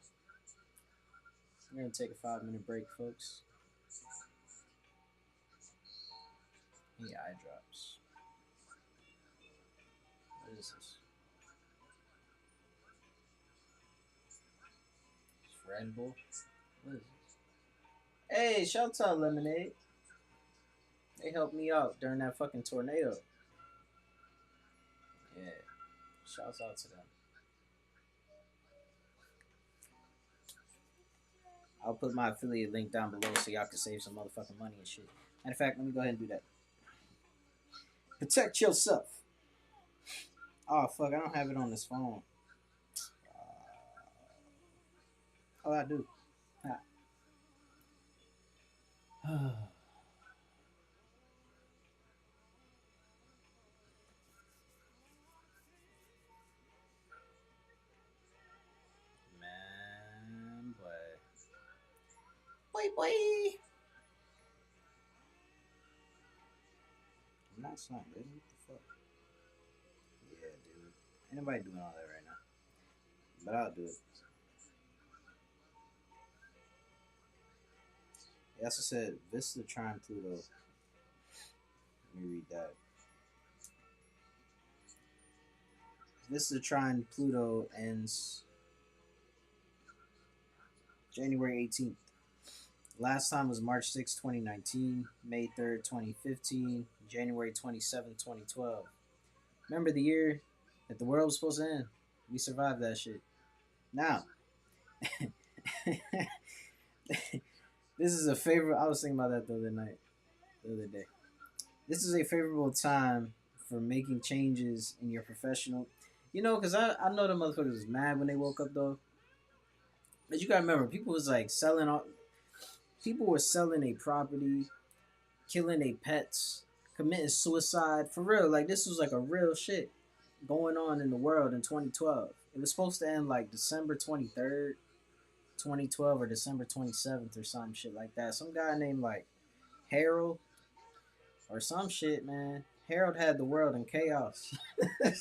We're going to take a 5-minute break, folks. Any eye drops. What is this? It's Red Bull? What is this? Hey, shout out Lemonade. They helped me out during that fucking tornado. Yeah. Shouts out to them. I'll put my affiliate link down below so y'all can save some motherfucking money and shit. Matter of fact, let me go ahead and do that. Protect yourself. Oh fuck, I don't have it on this phone. Oh, I do. Man, boy. I'm not slime, baby. What the fuck? Yeah, dude. Ain't nobody doing all that right now. But I'll do it. He also said Vista Trine Pluto. Let me read that. Vista Trine Pluto ends January 18th. Last time was March 6, 2019, May 3rd, 2015, January 27th, 2012. Remember the year that the world was supposed to end? We survived that shit. Now, this is a favorite. I was thinking about that the other day. This is a favorable time for making changes in your professional. You know, because I know the motherfuckers was mad when they woke up, though. But you gotta remember, people was like selling all. People were selling a property, killing their pets, committing suicide for real. Like this was like a real shit going on in the world in 2012. It was supposed to end like December 23rd, 2012, or December 27th, or some shit like that. Some guy named like Harold or some shit, man. Harold had the world in chaos. And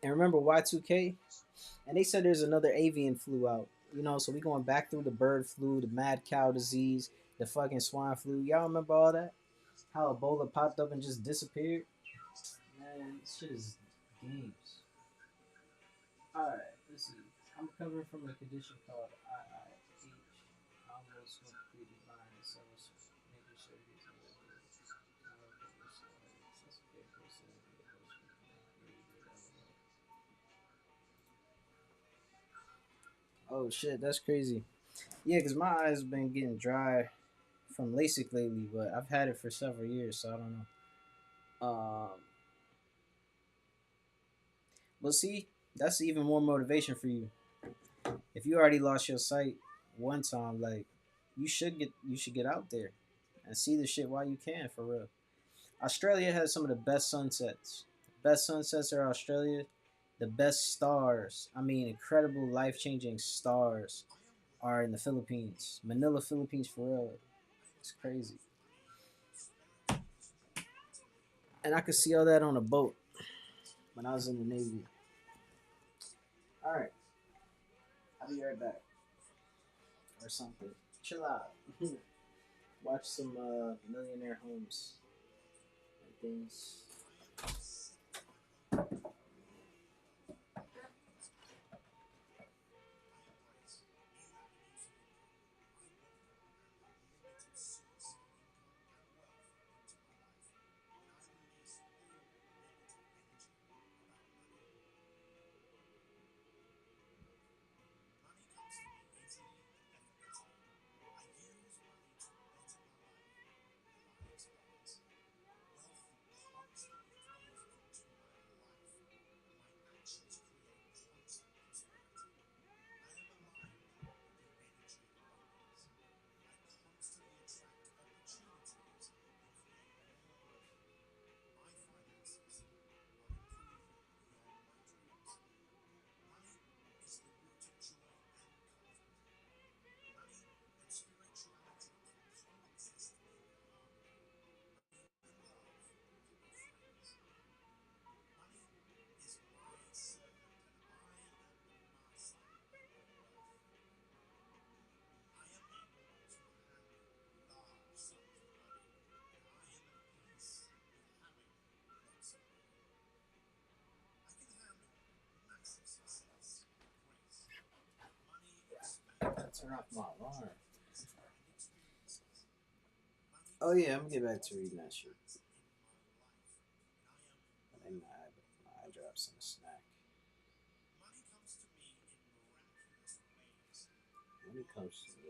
remember Y2K? And they said there's another avian flu out. You know, so we going back through the bird flu, the mad cow disease, the fucking swine flu. Y'all remember all that? How Ebola popped up and just disappeared? Man, this shit is games. Alright, let's see. I'm recovering from a condition called IIH. Almost completed mine, so major surgeries and oh shit, that's crazy. Yeah, because my eyes been getting dry from LASIK lately, but I've had it for several years, so I don't know. But see, that's even more motivation for you. If you already lost your sight one time, like you should get out there and see the shit while you can, for real. Australia has some of the best sunsets. Best sunsets are Australia. The best stars, I mean, incredible life changing stars, are in the Philippines. Manila, Philippines, for real. It's crazy. And I could see all that on a boat when I was in the Navy. All right, I'll be right back or something. Chill out. Watch some Millionaire Homes and things. Turn off my alarm. Oh yeah, I'm gonna get back to reading that shit. I think my eye drops on a snack. When it comes to the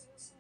miraculous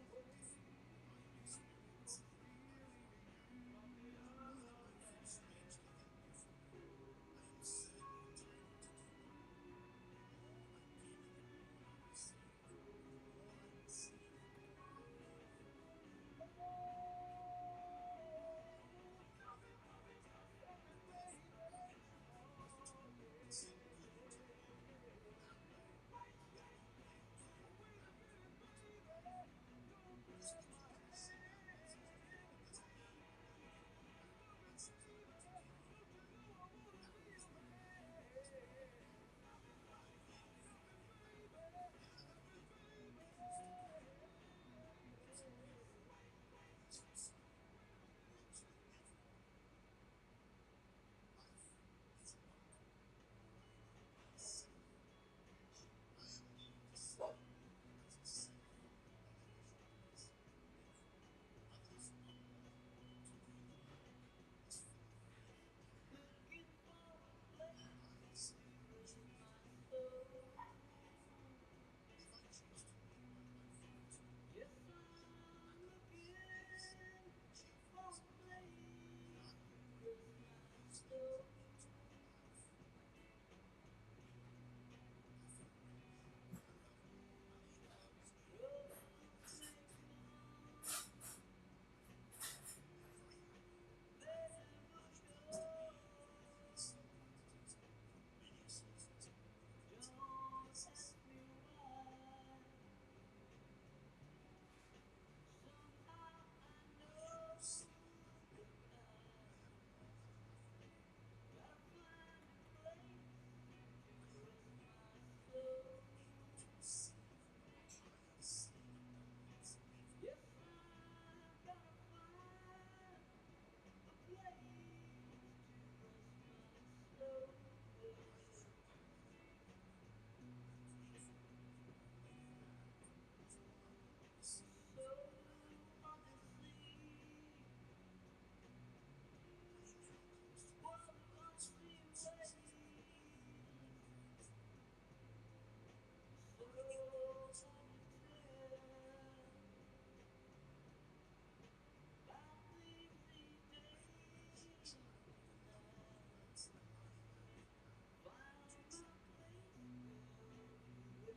ways.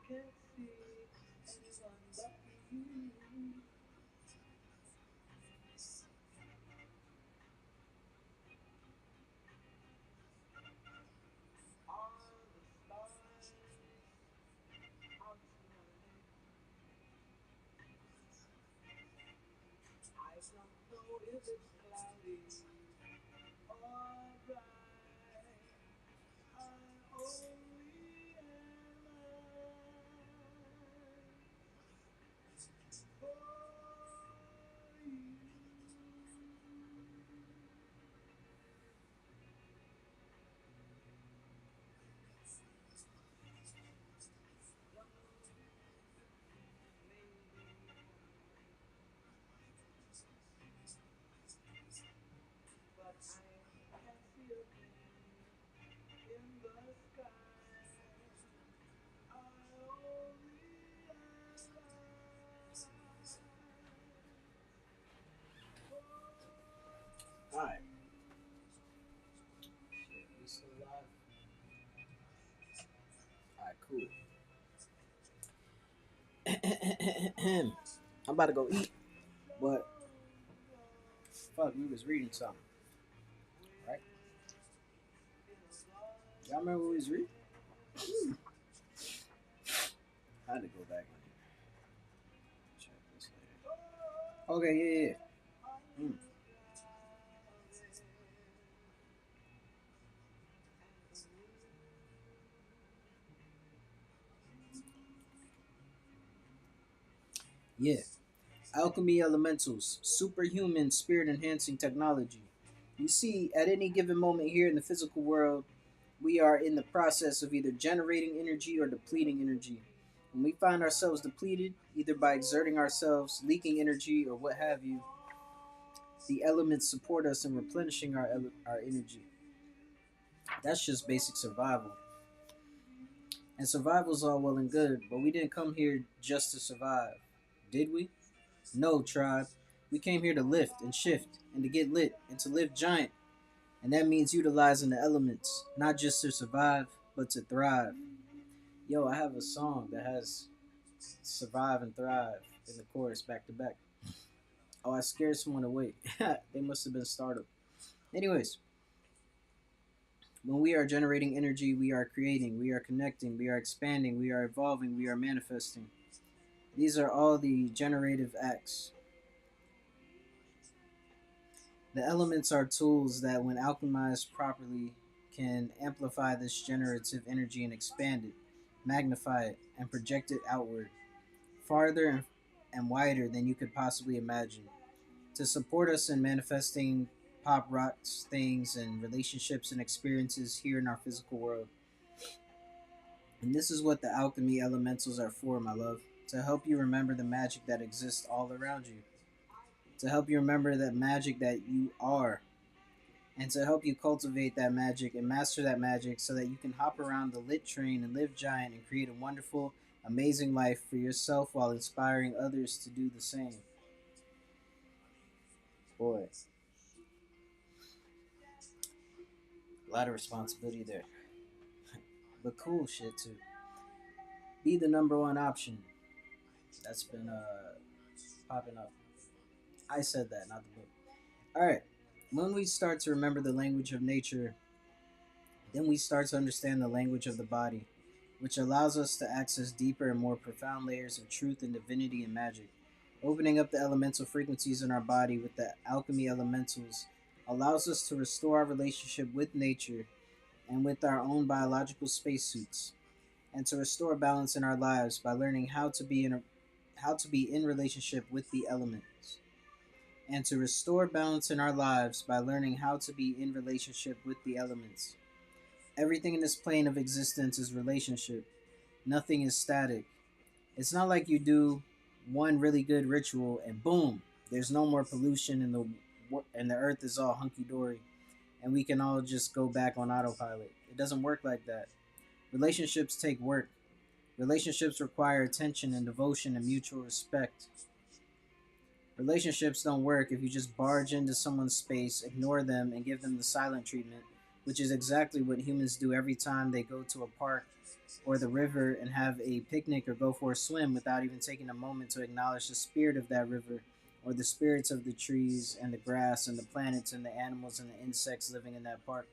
can't see anyone but you. Are the stars out tonight? I don't know if it's cloudy or bright. I only analyze for you. Love may be but I can't see a thing in the sky. I only analyze for Alright. Shit, we still alive? Alright, cool. I'm about to go eat, but fuck, we was reading something, right? Y'all remember what we was reading? I had to go back and check this later. Okay, yeah, yeah. Yeah. Alchemy elementals, superhuman spirit enhancing technology. You see, at any given moment here in the physical world, we are in the process of either generating energy or depleting energy. When we find ourselves depleted, either by exerting ourselves, leaking energy, or what have you, the elements support us in replenishing our energy. That's just basic survival. And survival's all well and good, but we didn't come here just to survive. Did we? No, tribe. We came here to lift and shift and to get lit and to live giant. And that means utilizing the elements, not just to survive, but to thrive. Yo, I have a song that has survive and thrive in the chorus back to back. Oh, I scared someone away. They must have been startled. Anyways, when we are generating energy, we are creating, we are connecting, we are expanding, we are evolving, we are manifesting. These are all the generative acts. The elements are tools that, when alchemized properly, can amplify this generative energy and expand it, magnify it, and project it outward, farther and wider than you could possibly imagine, to support us in manifesting pop rocks, things, and relationships and experiences here in our physical world. And this is what the alchemy elementals are for, my love, to help you remember the magic that exists all around you, to help you remember that magic that you are, and to help you cultivate that magic and master that magic so that you can hop around the lit train and live giant and create a wonderful, amazing life for yourself while inspiring others to do the same. Boy, a lot of responsibility there. But cool shit too. Be the number one option. That's been popping up. I said that, not the book. Alright. When we start to remember the language of nature, then we start to understand the language of the body, which allows us to access deeper and more profound layers of truth and divinity and magic. Opening up the elemental frequencies in our body with the alchemy elementals allows us to restore our relationship with nature and with our own biological spacesuits, and to restore balance in our lives by learning how to be in relationship with the elements, and to restore balance in our lives by learning how to be in relationship with the elements. Everything in this plane of existence is relationship. Nothing is static. It's not like you do one really good ritual and boom, there's no more pollution and the earth is all hunky dory and we can all just go back on autopilot. It doesn't work like that. Relationships take work. Relationships require attention and devotion and mutual respect. Relationships don't work if you just barge into someone's space, ignore them, and give them the silent treatment, which is exactly what humans do every time they go to a park or the river and have a picnic or go for a swim without even taking a moment to acknowledge the spirit of that river or the spirits of the trees and the grass and the planets and the animals and the insects living in that park.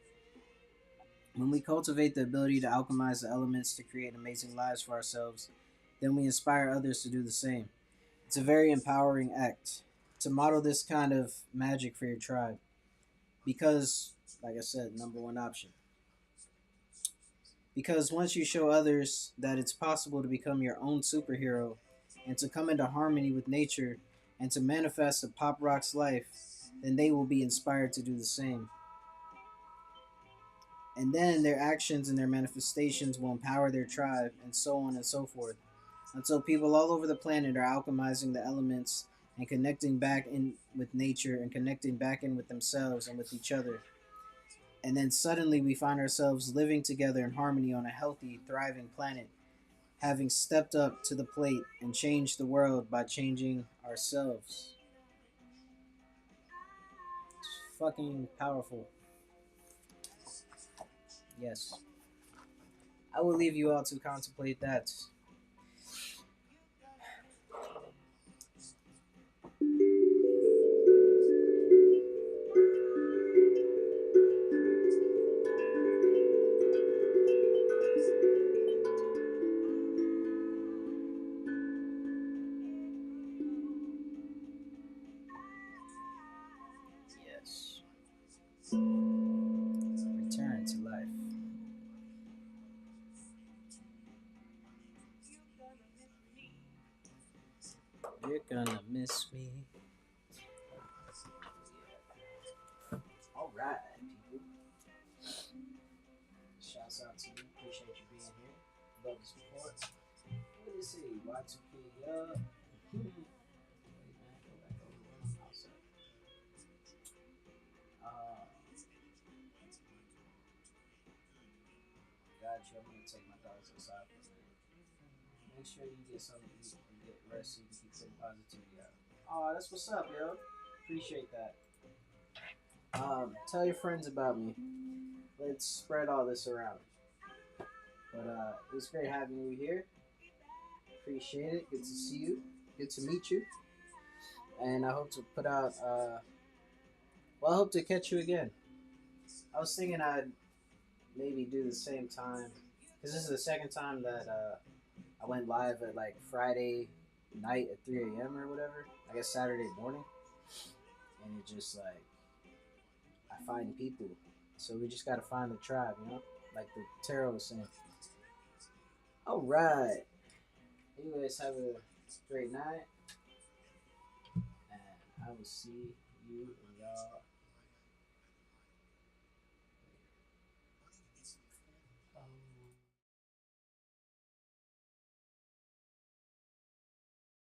When we cultivate the ability to alchemize the elements to create amazing lives for ourselves, then we inspire others to do the same. It's a very empowering act to model this kind of magic for your tribe because, like I said, number one option. Because once you show others that it's possible to become your own superhero and to come into harmony with nature and to manifest a pop rock's life, then they will be inspired to do the same. And then their actions and their manifestations will empower their tribe, and so on and so forth, until people all over the planet are alchemizing the elements and connecting back in with nature and connecting back in with themselves and with each other. And then suddenly we find ourselves living together in harmony on a healthy, thriving planet, having stepped up to the plate and changed the world by changing ourselves. It's fucking powerful. Yes. I will leave you all to contemplate that. Yes. Return to life. You're gonna miss me. Alright, people. Shouts out to you. Appreciate you being here. Love the support. What is it? Y2K up. Wait, man. Go back over where my mouse at. Uh, got you. I'm gonna take my dogs outside for a minute. Make sure you get something to eat and get rest so you can keep putting positivity out. Oh, that's what's up, yo. Appreciate that. Tell your friends about me. Let's spread all this around. But it was great having you here. Appreciate it. Good to see you. Good to meet you. And I hope to put out. Well, I hope to catch you again. I was thinking I'd maybe do the same time because this is the second time that I went live at like Friday night at 3 a.m. or whatever. I guess Saturday morning, and it just like I find people. So we just gotta find the tribe, you know, like the tarot was saying. All right. Anyways, have a great night, and I will see you and y'all